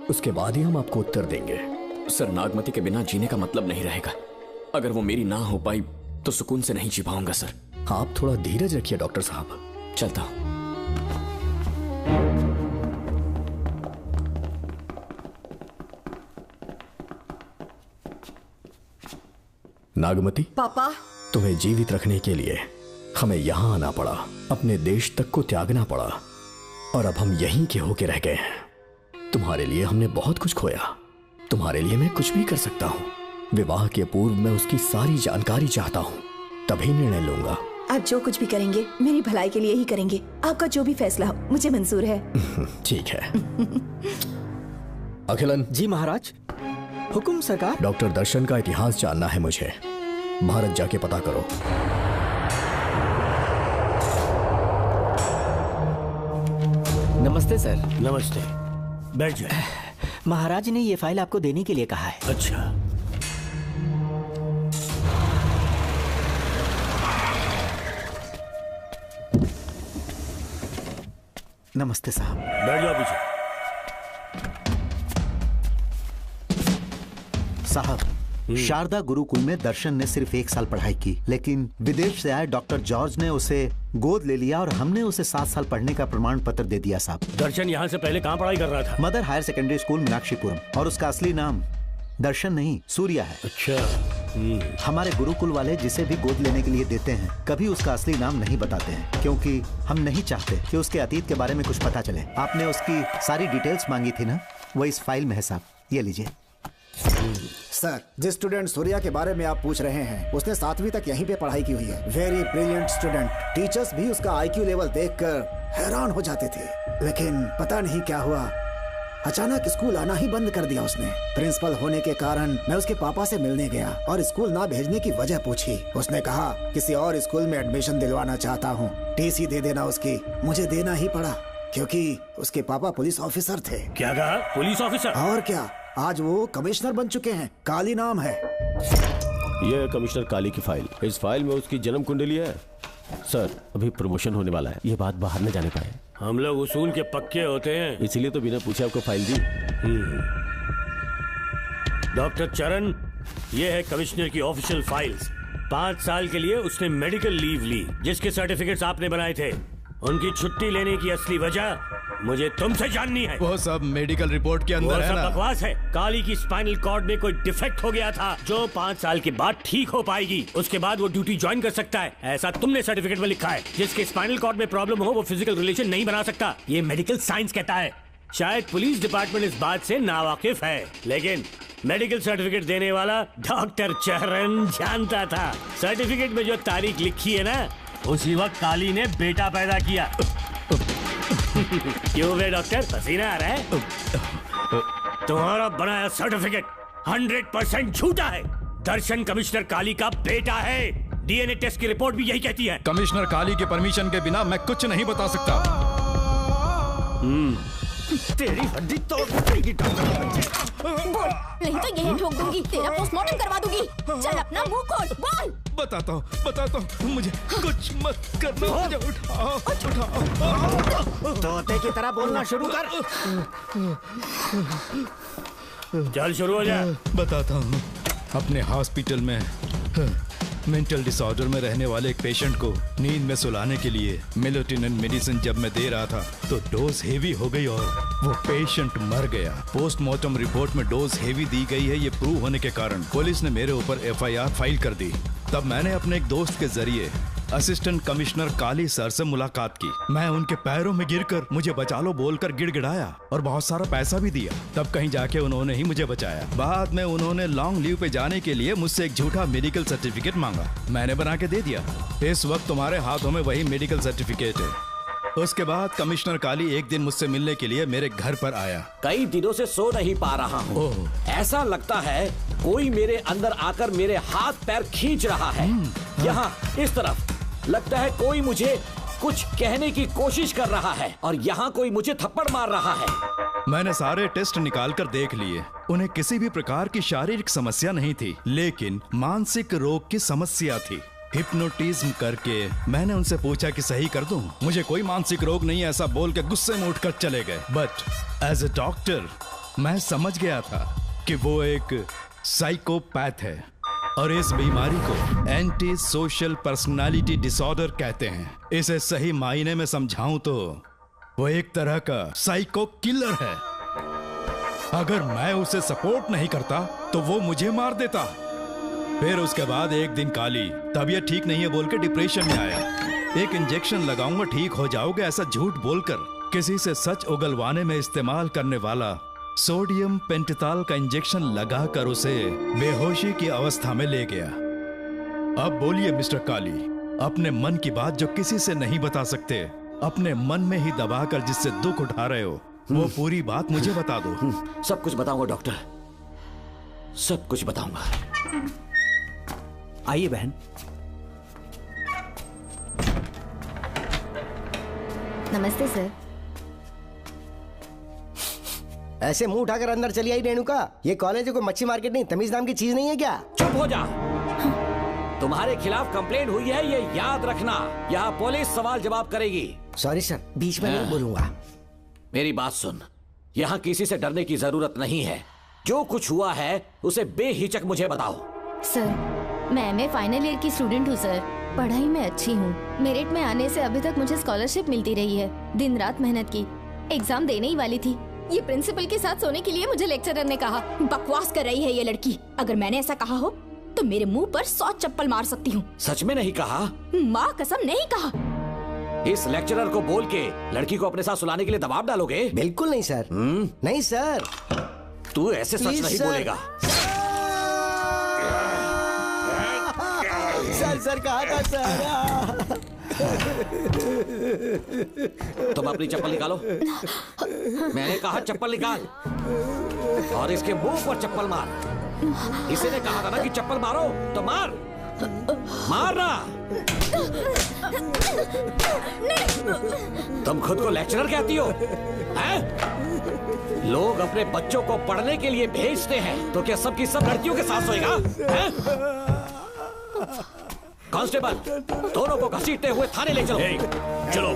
उसके बाद ही हम आपको उत्तर देंगे। सर, नागमती के बिना जीने का मतलब नहीं रहेगा। अगर वो मेरी ना हो पाई तो सुकून से नहीं जी पाऊंगा सर। आप थोड़ा धीरज रखिए डॉक्टर साहब। चलता हूं। नागमती, पापा, तुम्हें जीवित रखने के लिए हमें यहाँ आना पड़ा, अपने देश तक को त्यागना पड़ा, और अब हम यहीं के होके रह गए हैं। तुम्हारे लिए हमने बहुत कुछ खोया। तुम्हारे लिए मैं कुछ भी कर सकता हूँ। विवाह के पूर्व मैं उसकी सारी जानकारी चाहता हूँ, तभी निर्णय लूंगा। आप जो कुछ भी करेंगे मेरी भलाई के लिए ही करेंगे। आपका जो भी फैसला हो मुझे मंजूर है। ठीक है। अखिलन। जी महाराज। हुकुम सरकार। डॉक्टर दर्शन का इतिहास जानना है मुझे। भारत जाके पता करो। नमस्ते सर। नमस्ते, बैठ जाए। महाराज ने ये फाइल आपको देने के लिए कहा है। अच्छा। नमस्ते साहब। बैठ जाओ पीछे। साहब, शारदा गुरुकुल में दर्शन ने सिर्फ 1 साल पढ़ाई की, लेकिन विदेश से आए डॉक्टर जॉर्ज ने उसे गोद ले लिया और हमने उसे 7 साल पढ़ने का प्रमाण पत्र दे दिया साहब। दर्शन यहाँ से पहले कहाँ पढ़ाई कर रहा था? Mother higher secondary school Meenakshipuram, और उसका असली नाम दर्शन नहीं सूर्या है। अच्छा, हमारे गुरुकुल वाले जिसे भी गोद लेने के लिए देते हैं कभी उसका असली नाम नहीं बताते हैं, क्योंकि हम नहीं चाहते कि उसके अतीत के बारे में कुछ पता चले। आपने उसकी सारी डिटेल्स मांगी थी ना, वो इस फाइल में है साहब, ये लीजिए। सर, जिस स्टूडेंट सूर्या के बारे में आप पूछ रहे हैं उसने 7वीं तक यहीं पे पढ़ाई की हुई है। Very brilliant student. टीचर्स भी उसका IQ लेवल देखकर हैरान हो जाते थे, लेकिन पता नहीं क्या हुआ, अचानक स्कूल आना ही बंद कर दिया उसने। प्रिंसिपल होने के कारण मैं उसके पापा से मिलने गया और स्कूल ना भेजने की वजह पूछी। उसने कहा किसी और स्कूल में एडमिशन दिलवाना चाहता हूँ, TC दे देना उसकी। मुझे देना ही पड़ा क्योंकि उसके पापा पुलिस ऑफिसर थे। क्या कहा? Police officer? और क्या, आज वो कमिश्नर बन चुके हैं। काली नाम है। यह है कमिश्नर काली की फाइल। इस फाइल में उसकी जन्म कुंडली है। सर, अभी प्रमोशन होने वाला है, ये बात बाहर न जाने पाए। हम लोग उसूल के पक्के होते हैं, इसीलिए तो बिना पूछे आपको फाइल दी। डॉक्टर चरण, ये है कमिश्नर की ऑफिशियल फाइल्स। 5 साल के लिए उसने मेडिकल लीव ली, जिसके सर्टिफिकेट्स आपने बनाए थे। उनकी छुट्टी लेने की असली वजह मुझे तुमसे जाननी है। वो सब मेडिकल रिपोर्ट के अंदर है ना? बकवास है। काली की स्पाइनल कॉर्ड में कोई डिफेक्ट हो गया था जो 5 साल के बाद ठीक हो पाएगी। उसके बाद वो ड्यूटी ज्वाइन कर सकता है, ऐसा तुमने सर्टिफिकेट में लिखा है। जिसके स्पाइनल कॉर्ड में प्रॉब्लम हो वो फिजिकल रिलेशन नहीं बना सकता, ये मेडिकल साइंस कहता है। शायद पुलिस डिपार्टमेंट इस बात से नावाकिफ है, लेकिन मेडिकल सर्टिफिकेट देने वाला डॉक्टर चरण जानता था। सर्टिफिकेट में जो तारीख लिखी है ना, उसी वक्त काली ने बेटा पैदा किया। क्यों बे डॉक्टर, पसीना आ रहा है? तुम्हारा बनाया सर्टिफिकेट 100% झूठा है। दर्शन कमिश्नर काली का बेटा है। DNA टेस्ट की रिपोर्ट भी यही कहती है। कमिश्नर काली के परमिशन के बिना मैं कुछ नहीं बता सकता। तेरी हड्डी तोड़ देगी नहीं तो यही ठोक दूंगी, तेरा पोस्टमार्टम करवा दूंगी। चल अपना मुंह खोल, बोल। बताता हूँ, मुझे कुछ मत करना, मुझे उठाओ। तोते की तरह बोलना शुरू कर। चल शुरू हो जा। बताता हूँ, अपने हॉस्पिटल में मेंटल डिसऑर्डर में रहने वाले एक पेशेंट को नींद में सुलाने के लिए मेलेटोनिन मेडिसिन जब मैं दे रहा था तो डोज हेवी हो गई और वो पेशेंट मर गया। पोस्टमार्टम रिपोर्ट में डोज हेवी दी गई है, ये प्रूव होने के कारण पुलिस ने मेरे ऊपर FIR फाइल कर दी। तब मैंने अपने एक दोस्त के जरिए असिस्टेंट कमिश्नर काली सर से मुलाकात की। मैं उनके पैरों में गिरकर मुझे बचा लो बोलकर गिड़गिड़ाया और बहुत सारा पैसा भी दिया। तब कहीं जाके उन्होंने ही मुझे बचाया। बाद में उन्होंने लॉन्ग लीव पे जाने के लिए मुझसे एक झूठा मेडिकल सर्टिफिकेट मांगा, मैंने बना के दे दिया। इस वक्त तुम्हारे हाथों में वही मेडिकल सर्टिफिकेट है। उसके बाद कमिश्नर काली एक दिन मुझसे मिलने के लिए मेरे घर पर आया। कई दिनों से सो नहीं पा रहा हूँ। ऐसा लगता है कोई मेरे अंदर आकर मेरे हाथ पैर खींच रहा है। यहाँ इस तरफ लगता है कोई मुझे कुछ कहने की कोशिश कर रहा है और यहाँ कोई मुझे थप्पड़ मार रहा है। मैंने सारे टेस्ट निकाल कर देख लिए, उन्हें किसी भी प्रकार की शारीरिक समस्या नहीं थी, लेकिन मानसिक रोग की समस्या थी। हिप्नोटिज्म करके मैंने उनसे पूछा कि सही कर दूं। मुझे कोई मानसिक रोग नहीं, ऐसा बोल के गुस्से में उठकर चले गए। बट एज ए डॉक्टर मैं समझ गया था कि वो एक साइकोपैथ है और इस बीमारी को एंटी सोशल पर्सनालिटी डिसऑर्डर कहते हैं। इसे सही मायने में समझाऊं तो वो एक तरह का साइको किलर है। अगर मैं उसे सपोर्ट नहीं करता तो वो मुझे मार देता। फिर उसके बाद एक दिन काली तबीयत ठीक नहीं है बोल के डिप्रेशन में आया। एक इंजेक्शन लगाऊंगा ठीक हो जाओगे ऐसा झूठ बोलकर किसी से सच उगलवाने में इस्तेमाल करने वाला सोडियम पेंटोथॉल का इंजेक्शन लगाकर उसे बेहोशी की अवस्था में ले गया। अब बोलिए मिस्टर काली, अपने मन की बात जो किसी से नहीं बता सकते, अपने मन में ही दबाकर जिससे दुख उठा रहे हो, वो पूरी बात मुझे बता दो। सब कुछ बताऊंगा डॉक्टर, सब कुछ बताऊंगा। आइए बहन। नमस्ते सर। ऐसे मुंह उठाकर अंदर चली आई रेणुका। ये कॉलेज को मच्छी मार्केट नहीं, तमीज नाम की चीज नहीं है क्या? चुप हो जा। तुम्हारे खिलाफ कंप्लेंट हुई है, ये याद रखना। यहाँ पुलिस सवाल जवाब करेगी। सॉरी सर, बीच में नहीं बोलूंगा। मेरी बात सुन, यहाँ किसी से डरने की जरूरत नहीं है। जो कुछ हुआ है उसे बेहिचक मुझे बताओ। सर, मैं MA फाइनल ईयर की स्टूडेंट हूँ सर। पढ़ाई में अच्छी हूँ। मेरिट में आने से अभी तक मुझे स्कॉलरशिप मिलती रही है। दिन रात मेहनत की, एग्जाम देने ही वाली थी। ये प्रिंसिपल के साथ सोने के लिए मुझे लेक्चरर ने कहा। बकवास कर रही है ये लड़की। अगर मैंने ऐसा कहा हो तो मेरे मुंह पर 100 चप्पल मार सकती हूँ। सच में नहीं कहा? माँ कसम नहीं कहा। इस लेक्चरर को बोल के लड़की को अपने साथ सुलाने के लिए दबाव डालोगे? बिल्कुल नहीं सर। नहीं सर। तू ऐसे सच नहीं बोलेगा। सर कहा था सर। तुम अपनी चप्पल निकालो। मैंने कहा चप्पल निकाल और इसके मुंह पर चप्पल मार। इसी ने कहा था ना कि चप्पल मारो तो मार। मारना। तुम खुद को लेक्चरर कहती हो हैं? लोग अपने बच्चों को पढ़ने के लिए भेजते हैं तो क्या सबकी सब लड़कियों के साथ सोएगा? कांस्टेबल, दोनों को घसीटते हुए थाने ले चलो। चलो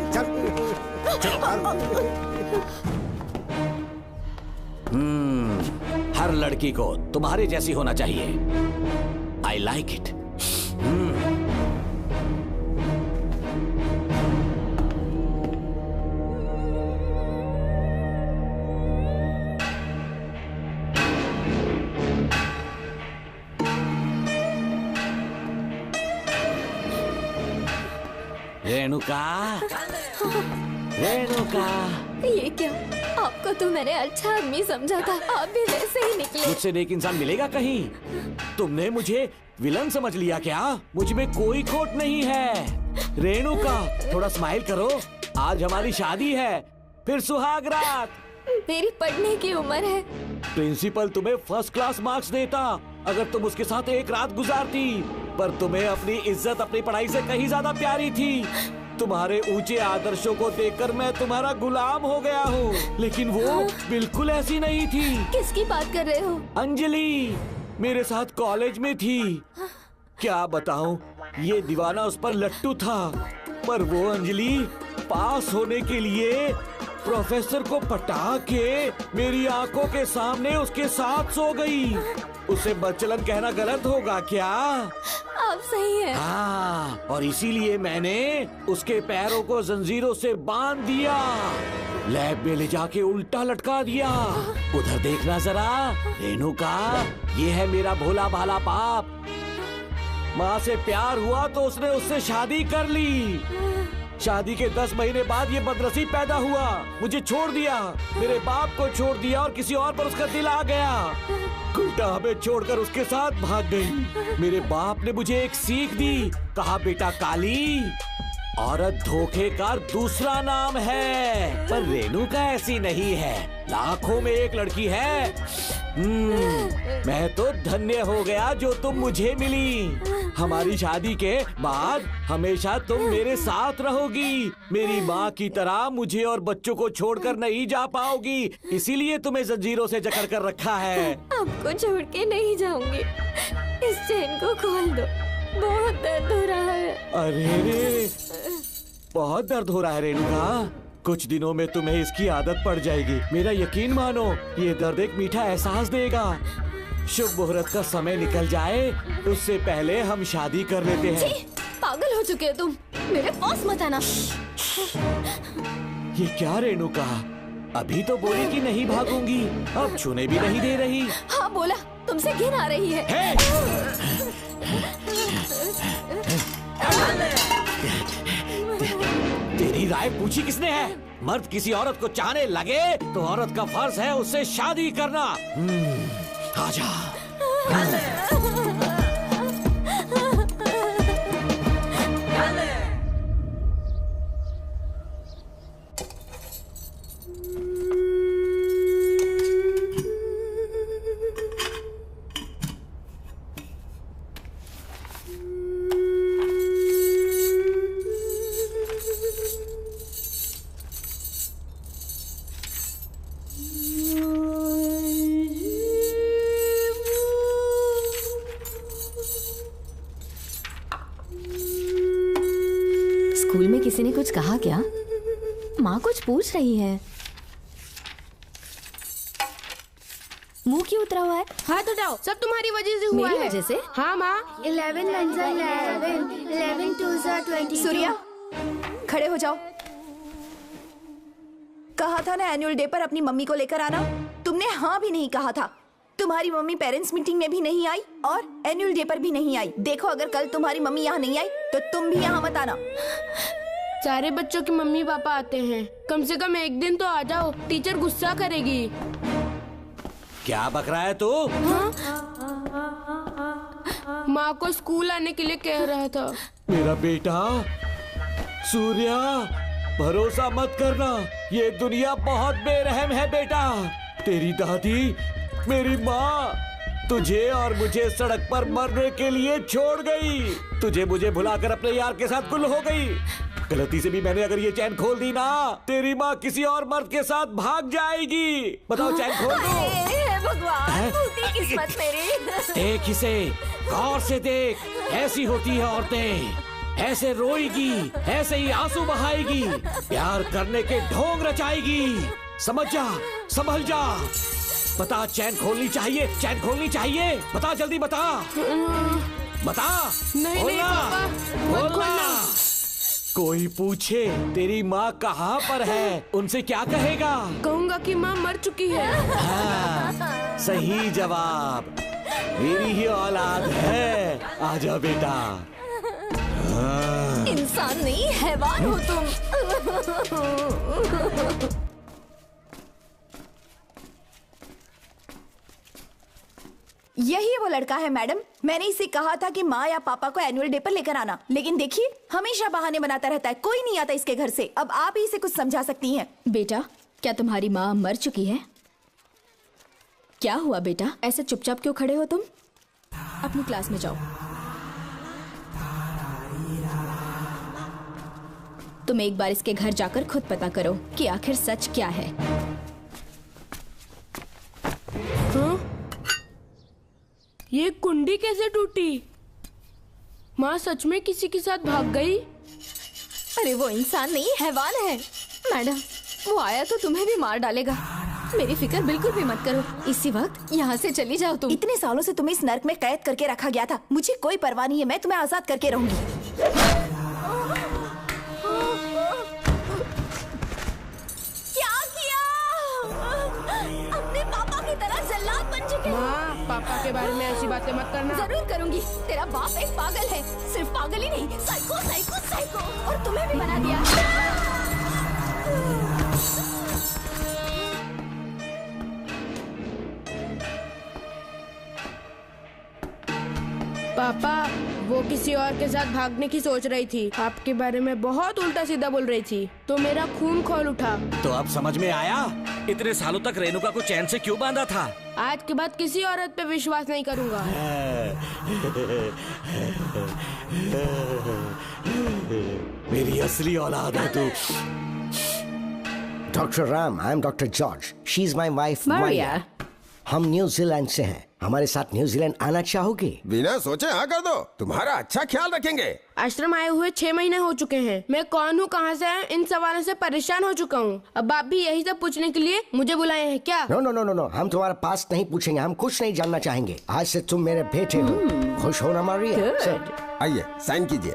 हर लड़की को तुम्हारे जैसी होना चाहिए। I like it. Renuka, Renuka. ये क्या? आपको तो मैंने अच्छा आदमी समझा था, आप भी वैसे ही निकले। मुझसे नेक इंसान मिलेगा कहीं? तुमने मुझे विलन समझ लिया क्या? मुझ में कोई खोट नहीं है। रेणुका, थोड़ा स्माइल करो। आज हमारी शादी है, फिर सुहाग रात। मेरी पढ़ने की उम्र है। प्रिंसिपल तुम्हें फर्स्ट क्लास मार्क्स देता अगर तुम उसके साथ एक रात गुजारती, पर तुम्हें अपनी इज्जत अपनी पढ़ाई से कहीं ज्यादा प्यारी थी। तुम्हारे ऊंचे आदर्शों को देखकर मैं तुम्हारा गुलाम हो गया हूँ, लेकिन वो बिल्कुल ऐसी नहीं थी। किसकी बात कर रहे हो? अंजलि मेरे साथ कॉलेज में थी। क्या बताऊं, ये दीवाना उस पर लट्टू था, पर वो अंजलि पास होने के लिए प्रोफेसर को पटा के मेरी आंखों के सामने उसके साथ सो गई। उसे बदचलन कहना गलत होगा क्या? आप सही हैं। हाँ, और इसीलिए मैंने उसके पैरों को जंजीरों से बांध दिया, लैब में ले जाके उल्टा लटका दिया। उधर देखना जरा रेणुका, ये है मेरा भोला भाला बाप। माँ से प्यार हुआ तो उसने उससे शादी कर ली। शादी के 10 महीने बाद ये बदनसीब पैदा हुआ, मुझे छोड़ दिया, मेरे बाप को छोड़ दिया और किसी और पर उसका दिल आ गया। उल्टा हमें छोड़कर उसके साथ भाग गई। मेरे बाप ने मुझे एक सीख दी, कहा बेटा काली, औरत धोखे का दूसरा नाम है, पर रेणुका ऐसी नहीं है, लाखों में एक लड़की है। मैं तो धन्य हो गया जो तुम मुझे मिली। हमारी शादी के बाद हमेशा तुम मेरे साथ रहोगी। मेरी माँ की तरह मुझे और बच्चों को छोड़कर नहीं जा पाओगी, इसीलिए तुम्हें जंजीरों से जकड़ कर रखा है। आपको छोड़ के नहीं जाऊंगी। इस चेन को खोल दो, बहुत दर्द हो रहा है। अरे रे, बहुत दर्द हो रहा है रेणुका। कुछ दिनों में तुम्हें इसकी आदत पड़ जाएगी, मेरा यकीन मानो। ये दर्द एक मीठा एहसास देगा। शुभ मुहूर्त का समय निकल जाए उससे पहले हम शादी कर लेते हैं। पागल हो चुके हो तुम, मेरे पास मत आना। ये क्या रेणुका, अभी तो बोली कि नहीं भागूंगी, अब छूने भी नहीं दे रही। हाँ बोला, तुमसे घिन आ रही है। तेरी राय पूछी किसने है? मर्द किसी औरत को चाहने लगे तो औरत का फर्ज है उससे शादी करना। आजा। स्कूल में किसी ने कुछ कहा क्या? माँ कुछ पूछ रही है। मुंह क्यों उतरा हुआ है? हाथ उठाओ, सब तुम्हारी वजह से हुआ है। मेरी वजह से? हाँ माँ। 11 1 11 11 2 22। सूर्या, खड़े हो जाओ। कहा था ना एनुअल डे पर अपनी मम्मी को लेकर आना, तुमने हाँ भी नहीं कहा था। तुम्हारी मम्मी पेरेंट्स मीटिंग में भी नहीं आई और एनुअल डे पर भी नहीं आई। देखो अगर कल तुम्हारी मम्मी यहाँ नहीं आई तो तुम भी यहाँ मत आना। सारे बच्चों की मम्मी पापा आते हैं, कम से कम एक दिन तो आ जाओ, टीचर गुस्सा करेगी। क्या बक रहा है तू? माँ को स्कूल आने के लिए कह रहा था। मेरा बेटा सूर्या, भरोसा मत करना, ये दुनिया बहुत बेरहम है बेटा। तेरी दादी, मेरी माँ तुझे और मुझे सड़क पर मरने के लिए छोड़ गई। तुझे मुझे भुलाकर अपने यार के साथ गुल हो गई। गलती से भी मैंने अगर ये चैन खोल दी ना, तेरी माँ किसी और मर्द के साथ भाग जाएगी। बताओ चैन खोल दो। भगवान, टूटी किस्मत मेरी। देख इसे, गौर से देख, ऐसी होती है औरतें, ऐसे रोएगी, ऐसे ही आंसू बहाएगी, प्यार करने के ढोंग रचाएगी। समझ जा, संभल जा। बता, चैन खोलनी चाहिए, चैन खोलनी चाहिए। बता जल्दी बता, बता। नहीं नहीं पापा, मत खोलना। कोई पूछे तेरी माँ कहाँ पर है, उनसे क्या कहेगा? कहूँगा कि माँ मर चुकी है। हाँ, सही जवाब, मेरी ही औलाद है। आजा बेटा। हाँ। इंसान नहीं, हैवान हो तुम। यही वो लड़का है मैडम। मैंने इसे कहा था कि माँ या पापा को एनुअल डे पर लेकर आना, लेकिन देखिए हमेशा बहाने बनाता रहता है, कोई नहीं आता इसके घर से। अब आप ही इसे कुछ समझा सकती हैं। बेटा, क्या तुम्हारी माँ मर चुकी है? क्या हुआ बेटा, ऐसे चुपचाप क्यों खड़े हो तुम? अपनी क्लास में जाओ। तुम एक बार इसके घर जाकर खुद पता करो कि आखिर सच क्या है। ये कुंडी कैसे टूटी? माँ सच में किसी के साथ भाग गई? अरे वो इंसान नहीं, हैवान है। मैडम, वो आया तो तुम्हें भी मार डालेगा। मेरी फिक्र बिल्कुल भी मत करो, इसी वक्त यहाँ से चली जाओ तुम। इतने सालों से तुम्हें इस नर्क में कैद करके रखा गया था, मुझे कोई परवाह नहीं है, मैं तुम्हें आजाद करके रहूंगी। पापा के बारे में ऐसी बातें मत करना। जरूर करूंगी। तेरा बाप एक पागल है, सिर्फ पागल ही नहीं, साइको साइको साइको, और तुम्हें भी बना दिया। पापा, वो किसी और के साथ भागने की सोच रही थी, आपके बारे में बहुत उल्टा सीधा बोल रही थी, तो मेरा खून खौल उठा। तो अब समझ में आया इतने सालों तक रेणुका को चैन से क्यों बांधा था? आज के बाद किसी औरत पे विश्वास नहीं करूंगा। मेरी असली औलाद है तू। Doctor Ram, I am doctor George, she is my wife Maria. हम न्यूजीलैंड से हैं, हमारे साथ न्यूजीलैंड आना चाहोगे? बिना सोचे हाँ कर दो, तुम्हारा अच्छा ख्याल रखेंगे। आश्रम आए हुए 6 महीने हो चुके हैं। मैं कौन हूँ, कहाँ से आया, इन सवालों से परेशान हो चुका हूँ। अब आप भी यही सब पूछने के लिए मुझे बुलाए हैं क्या? No no no no no, हम तुम्हारा पास्ट नहीं पूछेंगे, हम कुछ नहीं जानना चाहेंगे। आज से तुम मेरे बेटे हो। खुश हो ना मारिया? आइए साइन कीजिए।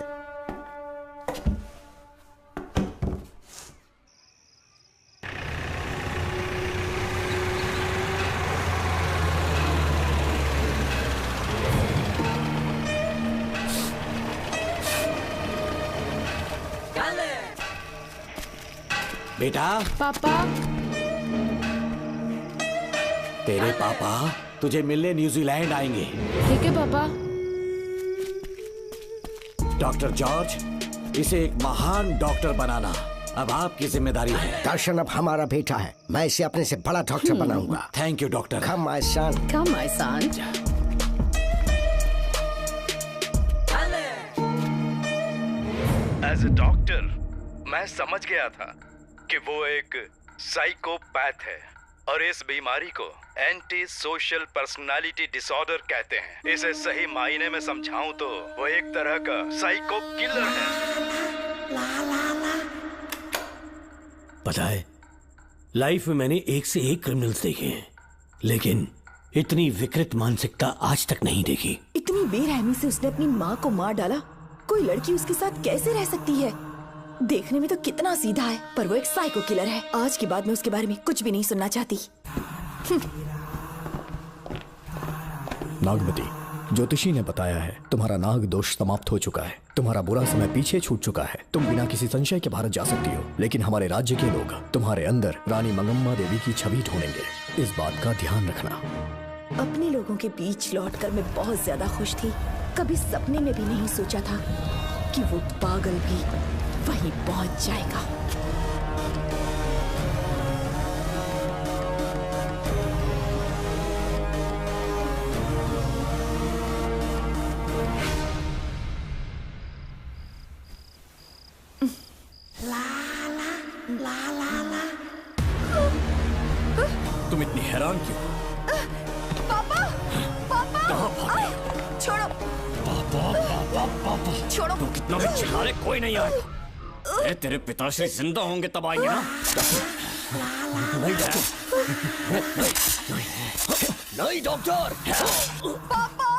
बेटा। पापा। तेरे पापा तुझे मिलने न्यूजीलैंड आएंगे। ठीक है पापा। डॉक्टर जॉर्ज, इसे एक महान डॉक्टर बनाना अब आपकी जिम्मेदारी है। दर्शन अब हमारा बेटा है, मैं इसे अपने से बड़ा डॉक्टर बनाऊंगा। Thank you doctor. Come my son. Come my son. As a doctor मैं समझ गया था कि वो एक साइकोपैथ है और इस बीमारी को एंटी सोशल पर्सनालिटी डिसऑर्डर कहते हैं। इसे सही मायने में समझाऊं तो वो एक तरह का साइको किलर है। पता है, लाइफ में मैंने एक से एक क्रिमिनल्स देखे हैं, लेकिन इतनी विकृत मानसिकता आज तक नहीं देखी। इतनी बेरहमी से उसने अपनी माँ को मार डाला। कोई लड़की उसके साथ कैसे रह सकती है? देखने में तो कितना सीधा है, पर वो एक साइको किलर है। आज के बाद मैं उसके बारे में कुछ भी नहीं सुनना चाहती। नागमती, ज्योतिषी ने बताया है तुम्हारा नाग दोष समाप्त हो चुका है, तुम्हारा बुरा समय पीछे छूट चुका है, तुम बिना किसी संशय के भारत जा सकती हो। लेकिन हमारे राज्य के लोग तुम्हारे अंदर रानी मंगम्मा देवी की छवि ढूंढेंगे, इस बात का ध्यान रखना। अपने लोगों के बीच लौटकर मैं बहुत ज्यादा खुश थी। कभी सपने में भी नहीं सोचा था कि वो पागल भी वहीं पहुंच जाएगा। तुम इतनी हैरान क्यों? पापा, पापा, छोड़ो, पापा, छोड़ो। तुम कितना भी चिल्ला रहे, कोई नहीं आएगा। तेरे पिताश्री जिंदा होंगे तब आएंगे ना। नहीं नहीं डॉक्टर। पापा,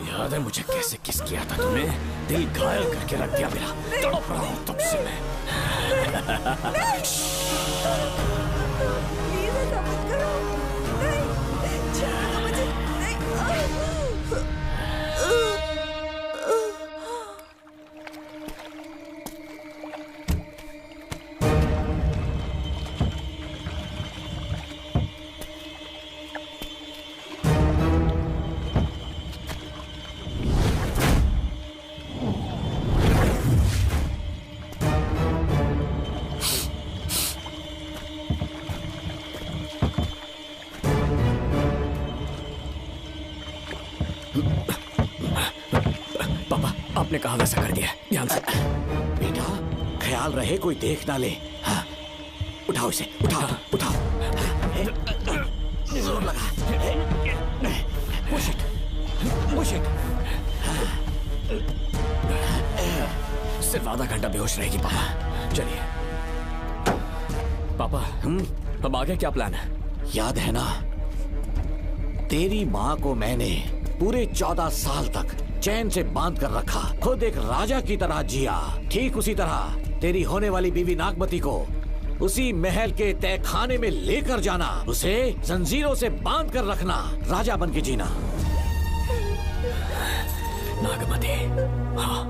याद है मुझे कैसे किस किया था तुमने? दिल घायल करके रख दिया मेरा, तड़प रहा हूँ तब से मैं। प्लीज ऐसा मत करो। नहीं, छोड़ो मुझे। आपने कहा वैसा कर दिया, ध्यान से। बेटा ख्याल रहे कोई देख ना ले। हाँ, उठाओ इसे, उठाओ उठाओ। जोर लगा। Push it, push it. सिर्फ आधा घंटा बेहोश रहेगी पापा। चलिए पापा, अब आगे क्या प्लान है? याद है ना, तेरी माँ को मैंने पूरे 14 साल तक चैन से बांध कर रखा, खुद एक राजा की तरह जिया। ठीक उसी तरह तेरी होने वाली बीवी नागमती को उसी महल के तहखाने में लेकर जाना, उसे जंजीरों से बांध कर रखना, राजा बन के जीना। नागमती, हाँ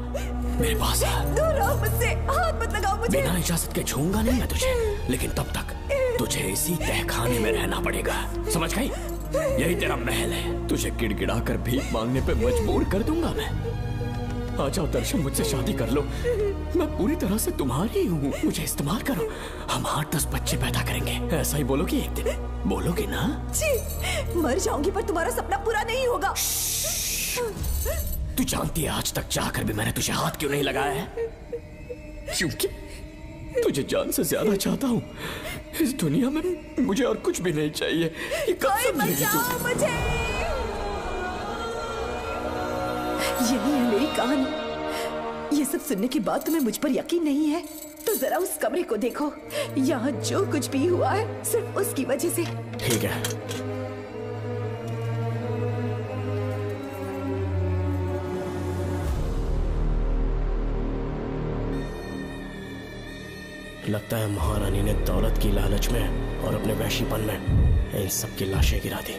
मेरे पास दूर रहो मुझसे, हाथ मत लगाओ मुझे। बिना इजाजत के छूंगा नहीं मैं तुझे, लेकिन तब तक तुझे इसी तहखाने में रहना पड़ेगा, समझ गई? यही तेरा महल है, तुझे गिड़गिड़ा कर भीख मांगने पे मजबूर कर दूंगा मैं। आ जाओ दर्शन, मुझसे शादी कर लो, मैं पूरी तरह से तुम्हारी हूँ, मुझे इस्तेमाल करो। हम 8-10 बच्चे पैदा करेंगे, ऐसा ही बोलोगी एक दिन? बोलोगी ना? जी, मर जाऊंगी पर तुम्हारा सपना पूरा नहीं होगा। तू जानती है आज तक जाकर भी मैंने तुझे हाथ क्यों नहीं लगाया है? क्योंकि तुझे जान से ज्यादा चाहता हूँ। इस दुनिया में मुझे और कुछ भी नहीं चाहिए। ये कब समझेगी तू? मुझे यही है मेरी कहानी। ये सब सुनने के बाद तुम्हें मुझ पर यकीन नहीं है तो जरा उस कमरे को देखो। यहाँ जो कुछ भी हुआ है सिर्फ उसकी वजह से। ठीक है, लगता है महारानी ने दौलत की लालच में और अपने वैशीपन में इन सब की लाशें गिरा दी।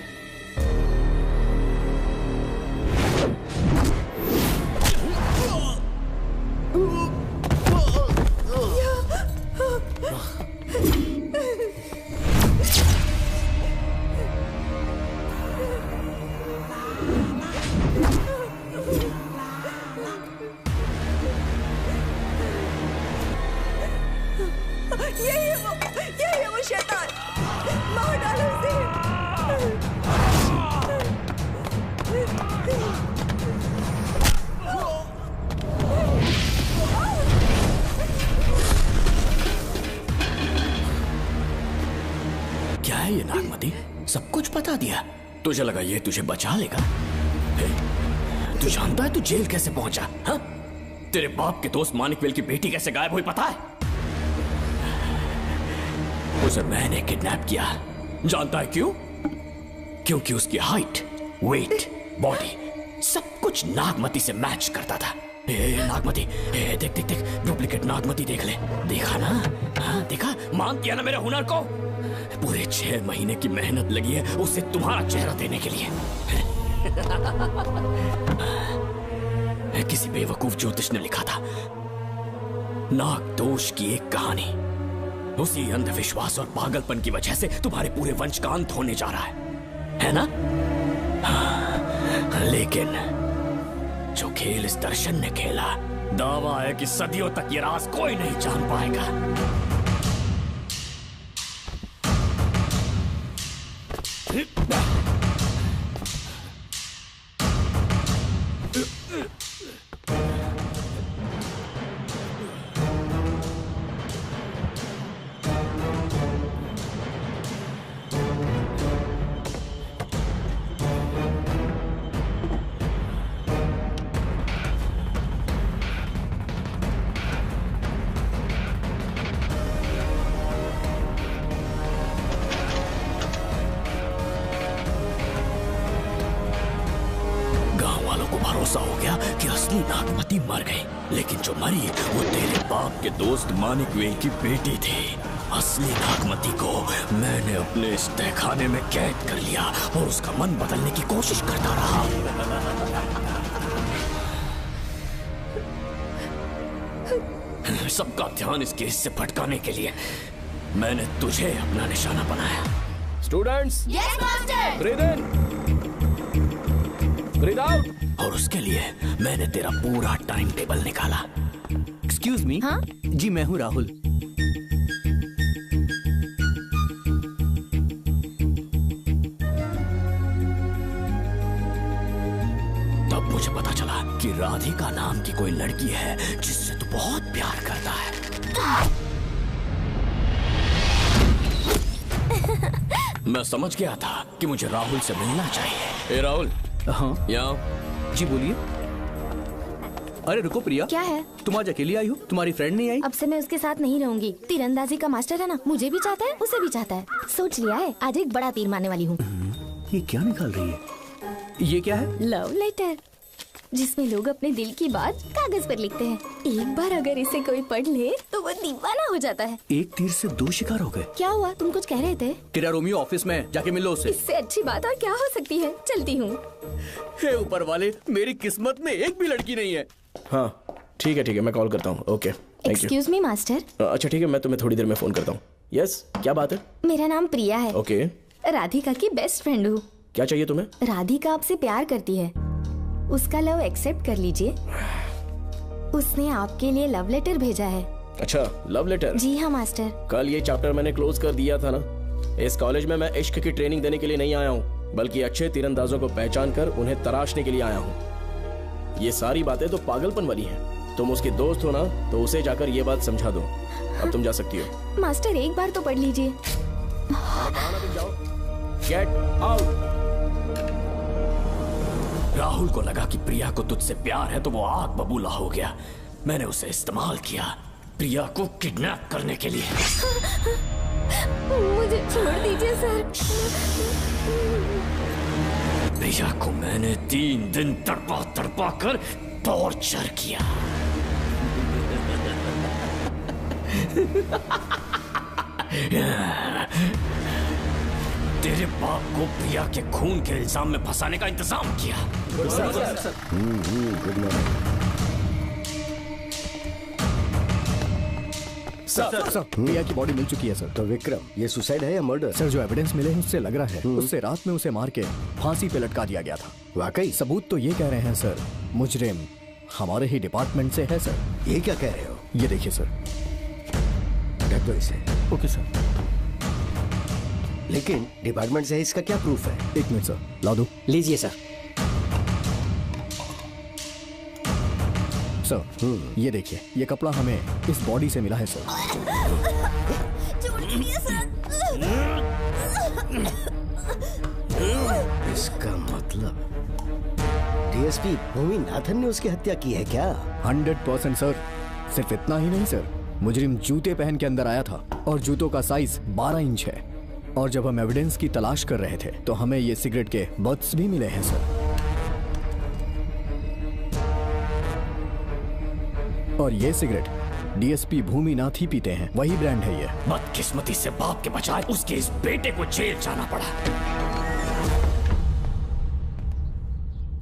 यही है वो शैतान, मार डालो उसे। क्या है ये नागमती, सब कुछ बता दिया? तुझे लगा ये तुझे बचा लेगा? तू जानता है तू जेल कैसे पहुंचा? हाँ? तेरे बाप के दोस्त मानिकवेल की बेटी कैसे गायब हुई पता है? उसे मैंने किडनैप किया। जानता है क्यों? क्योंकि उसकी हाइट, वेट, बॉडी सब कुछ नागमती से मैच करता था। नागमती, देख देख देख, डुप्लीकेट नागमती देख ले। देखा ना? हाँ देखा, मान दिया ना मेरे हुनर को। पूरे 6 महीने की मेहनत लगी है उसे तुम्हारा चेहरा देने के लिए। किसी बेवकूफ ज्योतिष ने लिखा था, नाग दोष की एक कहानी। उसी अंधविश्वास और पागलपन की वजह से तुम्हारे पूरे वंश का अंत होने जा रहा है ना? हाँ, लेकिन जो खेल इस दर्शन ने खेला, दावा है कि सदियों तक ये राज कोई नहीं जान पाएगा। भरोसा हो गया कि असली नागमती मर गई, लेकिन जो मरी वो तेरे बाप के दोस्त मानिकवेल की बेटी थी। असली नागमती को मैंने अपने इस तहखाने में कैद कर लिया और उसका मन बदलने की कोशिश करता रहा। सबका ध्यान इस केस से भटकाने के लिए मैंने तुझे अपना निशाना बनाया। Students, yes master. ब्रीथ इन, ब्रीथ आउट। और उसके लिए मैंने तेरा पूरा टाइम टेबल निकाला। Excuse me. हाँ? जी मैं हूँ राहुल। तब मुझे पता चला कि राधिका नाम की कोई लड़की है जिससे तू बहुत प्यार करता है। मैं समझ गया था कि मुझे राहुल से मिलना चाहिए। ए राहुल। हाँ यहाँ। जी बोलिए। अरे रुको प्रिया, क्या है? तुम आज अकेली आई हो? तुम्हारी फ्रेंड नहीं आई? अब से मैं उसके साथ नहीं रहूंगी। तीरंदाजी का मास्टर है ना, मुझे भी चाहता है, उसे भी चाहता है। सोच लिया है, आज एक बड़ा तीर मारने वाली हूँ। ये क्या निकाल रही है? ये क्या है? लव लेटर, जिसमें लोग अपने दिल की बात कागज पर लिखते हैं। एक बार अगर इसे कोई पढ़ ले तो वो दीवाना हो जाता है। एक तीर से 2 शिकार हो गए। क्या हुआ? तुम कुछ कह रहे थे? तेरा रोमियो ऑफिस में, जाके मिलो उससे। इससे अच्छी बात और क्या हो सकती है? चलती हूँ। हे ऊपर वाले, मेरी किस्मत में एक भी लड़की नहीं है। हाँ ठीक है, मैं कॉल करता हूँ। Okay, thank you. Excuse me master. अच्छा ठीक है, मैं तुम्हें थोड़ी देर में फोन करता हूँ। यस, क्या बात है? मेरा नाम प्रिया है। ओके। राधिका की बेस्ट फ्रेंड हूँ। क्या चाहिए तुम्हें? राधिका आपसे प्यार करती है, उसका लव एक्सेप्ट कर लीजिए। उसने आपके लिए लव लेटर भेजा है। अच्छा, लव लेटर? जी हाँ मास्टर। कल ये चैप्टर मैंने क्लोज कर दिया था ना। इस कॉलेज में मैं इश्क की ट्रेनिंग देने के लिए नहीं आया हूँ, बल्कि अच्छे तीरंदाजों को पहचान कर उन्हें तराशने के लिए आया हूँ। ये सारी बातें तो पागलपन वाली हैं। तुम उसकी दोस्त हो ना, तो उसे जाकर ये बात समझा दो। अब तुम जा सकती हो। मास्टर एक बार तो पढ़ लीजिए। Get out. राहुल को लगा कि प्रिया को तुझसे प्यार है तो वो आग बबूला हो गया। मैंने उसे इस्तेमाल किया प्रिया को किडनैप करने के लिए। मुझे छोड़ दीजिए सर। प्रिया को मैंने 3 दिन तड़पा तड़पा कर टॉर्चर किया। तेरे बाप को प्रिया के खून के इल्जाम में फंसाने का इंतजाम किया। सर, प्रिया की बॉडी मिल चुकी है सर। तो विक्रम, ये सुसाइड है या मर्डर? सर, जो एविडेंस मिले हैं उससे लग रहा है उससे रात में उसे मार के फांसी पे लटका दिया गया था। वाकई? सबूत तो ये कह रहे हैं सर, मुजरिम हमारे ही डिपार्टमेंट से है सर। ये क्या कह रहे हो? ये देखिए सर। ढक दो इसे। Okay sir. लेकिन डिपार्टमेंट से है, इसका क्या प्रूफ है? 1 मिनट सर, ला दो। लीजिए सर। सर, ये देखिए, ये कपड़ा हमें इस बॉडी से मिला है सर। छोड़ दीजिए सर। इसका मतलब डीएसपी भूमि नाथन ने उसकी हत्या की है क्या? 100% सर। सिर्फ इतना ही नहीं सर, मुजरिम जूते पहन के अंदर आया था और जूतों का साइज 12 इंच है। और जब हम एविडेंस की तलाश कर रहे थे तो हमें ये सिगरेट के बट्स भी मिले हैं सर। और ये सिगरेट डीएसपी भूमिनाथ ही पीते हैं, वही ब्रांड है ये। बदकिस्मती से बाप के बजाय उसके इस बेटे को जेल जाना पड़ा।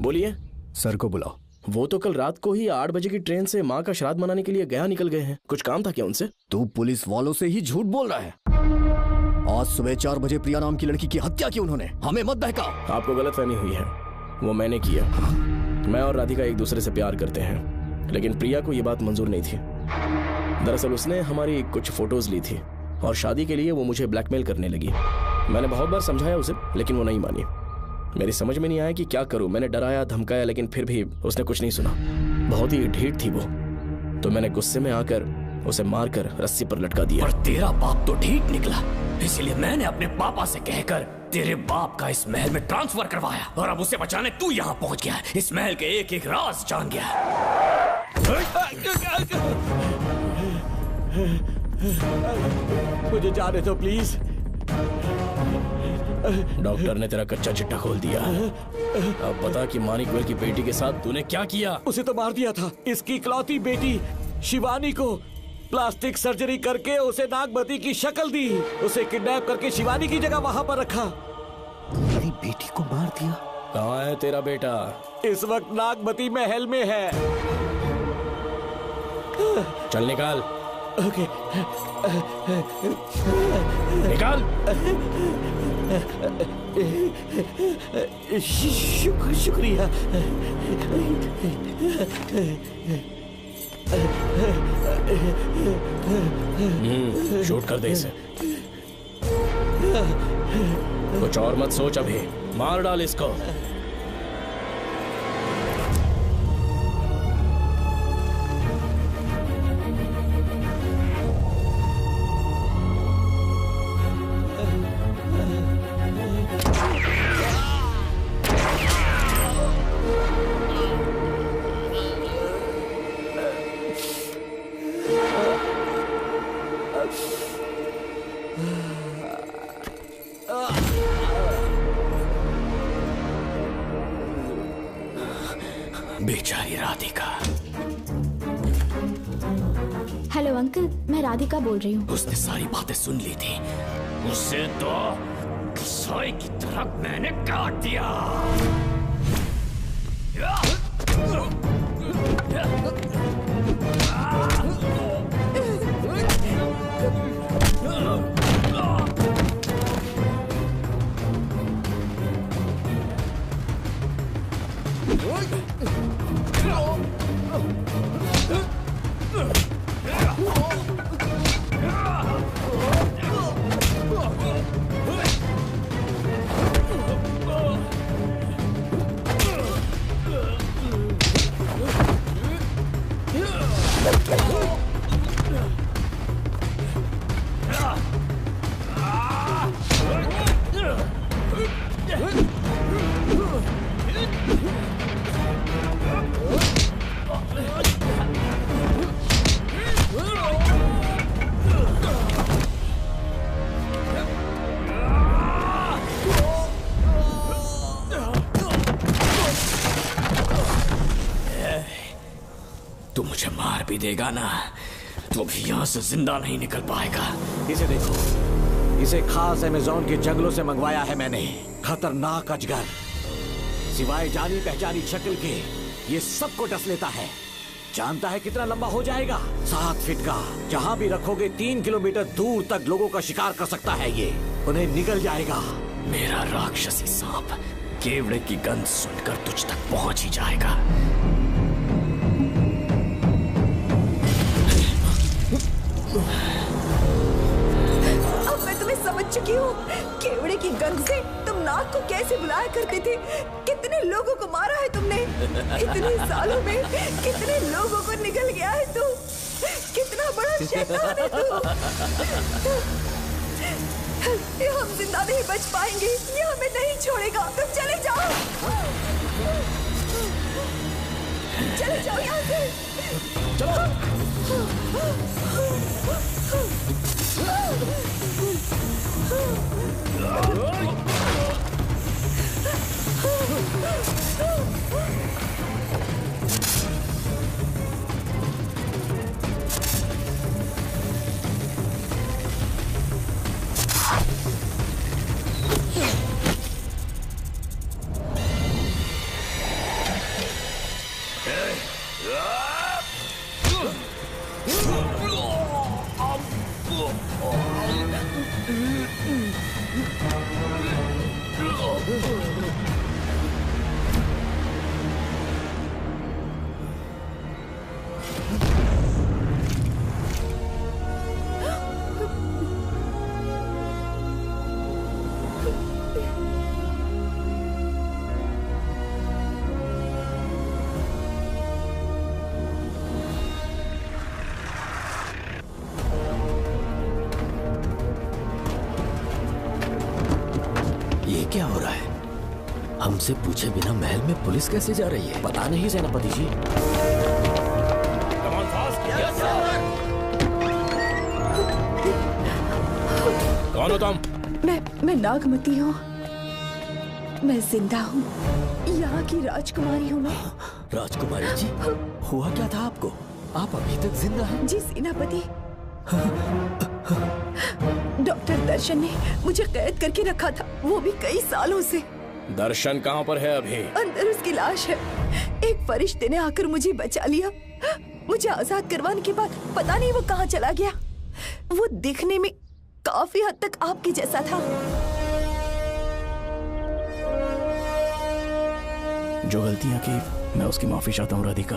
बोलिए। सर को बुलाओ। वो तो कल रात को ही 8 बजे की ट्रेन से माँ का श्राद्ध मनाने के लिए गया निकल गए हैं। कुछ काम था क्या उनसे? तू पुलिस वालों से ही झूठ बोल रहा है। आज सुबह 4 बजे प्रिया नाम की लड़की की हत्या की उन्होंने, हमें मत बहका। आपको गलतफहमी हुई है, वो मैंने किया। मैं और राधिका एक दूसरे से प्यार करते हैं, लेकिन प्रिया को ये बात मंजूर नहीं थी। दरअसल उसने हमारी कुछ फोटोज ली थी और शादी के लिए वो मुझे ब्लैकमेल करने लगी। मैंने बहुत बार समझाया उसे, लेकिन वो नहीं मानी। मेरी समझ में नहीं आया कि क्या करूं। मैंने डराया धमकाया, लेकिन फिर भी उसने कुछ नहीं सुना। बहुत ही ढीठ थी वो, तो मैंने गुस्से में आकर उसे मारकर रस्सी पर लटका दिया। पर तेरा बाप तो ढीठ निकला, इसलिए मैंने अपने पापा से कहकर तेरे बाप का इस महल में ट्रांसफर करवाया, और अब उसे बचाने तू यहाँ पहुँच गया है। इस महल के एक एक राज जान गया है। मुझे जाने दो प्लीज। डॉक्टर ने तेरा कच्चा चिट्ठा खोल दिया। अब बता कि मानिकवेल की बेटी के साथ तूने क्या किया? उसे तो मार दिया था। इसकी इकलौती बेटी शिवानी को प्लास्टिक सर्जरी करके उसे नागमती की शक्ल दी। उसे किडनैप करके शिवानी की जगह वहां पर रखा। मेरी बेटी को मार दिया? कहाँ है तेरा बेटा? इस वक्त नागमती महल में है। चल निकाल। ओके। निकाल। शुक्रिया। शूट कर दे इसे। कुछ और मत सोच, अभी मार डाल इसको। बेचारी राधिका। हेलो अंकल, मैं राधिका बोल रही हूँ। उसने सारी बातें सुन ली थी। उसे तो कसाई की तरह मैंने काट दिया। तू मुझे मार भी देगा ना, तो भी यहाँ से जिंदा नहीं निकल पाएगा। इसे देखो, इसे खास अमेज़न के जंगलों से मंगवाया है मैंने। खतरनाक अजगर, सिवाय जानी पहचानी शक्ल के ये सबको डस लेता है। जानता है कितना लंबा हो जाएगा? 7 फीट का। जहाँ भी रखोगे 3 किलोमीटर दूर तक लोगों का शिकार कर सकता है ये। उन्हें निगल जाएगा। मेरा राक्षसी सांप केवड़े की गंध सुनकर तुझ तक पहुंच ही जाएगा। अब मैं तुम्हें समझ चुकी हूँ। केवड़े की गंध से तुम नाग को कैसे बुलाया करते थे। कितने लोगों को मारा है तुमने। इतने सालों में कितने लोगों को निगल गया है तू। कितना बड़ा शैतान है तू। ये हम जिंदा नहीं बच पाएंगे। ये हमें नहीं छोड़ेगा। तुम चले जाओ, चले जाओ यहाँ से। ये क्या हो रहा है? हमसे पूछे बिना महल में पुलिस कैसे जा रही है? पता नहीं सेनापति जी। कौन हो तुम? मैं नागमती हूँ। मैं जिंदा हूँ। यहाँ की राजकुमारी हूँ मैं। राजकुमारी जी, हुआ क्या था आपको? आप अभी तक जिंदा हैं? जी सेनापति। डॉक्टर दर्शन ने मुझे कैद करके रखा था, वो भी कई सालों से। दर्शन कहाँ पर है अभी? अंदर उसकी लाश है। एक फरिश्ते ने आकर मुझे बचा लिया। मुझे आजाद करवाने के बाद पता नहीं वो कहाँ चला गया। वो दिखने में काफी हद तक आपके जैसा था। जो गलतियां की मैं उसकी माफी चाहता हूँ राधिका।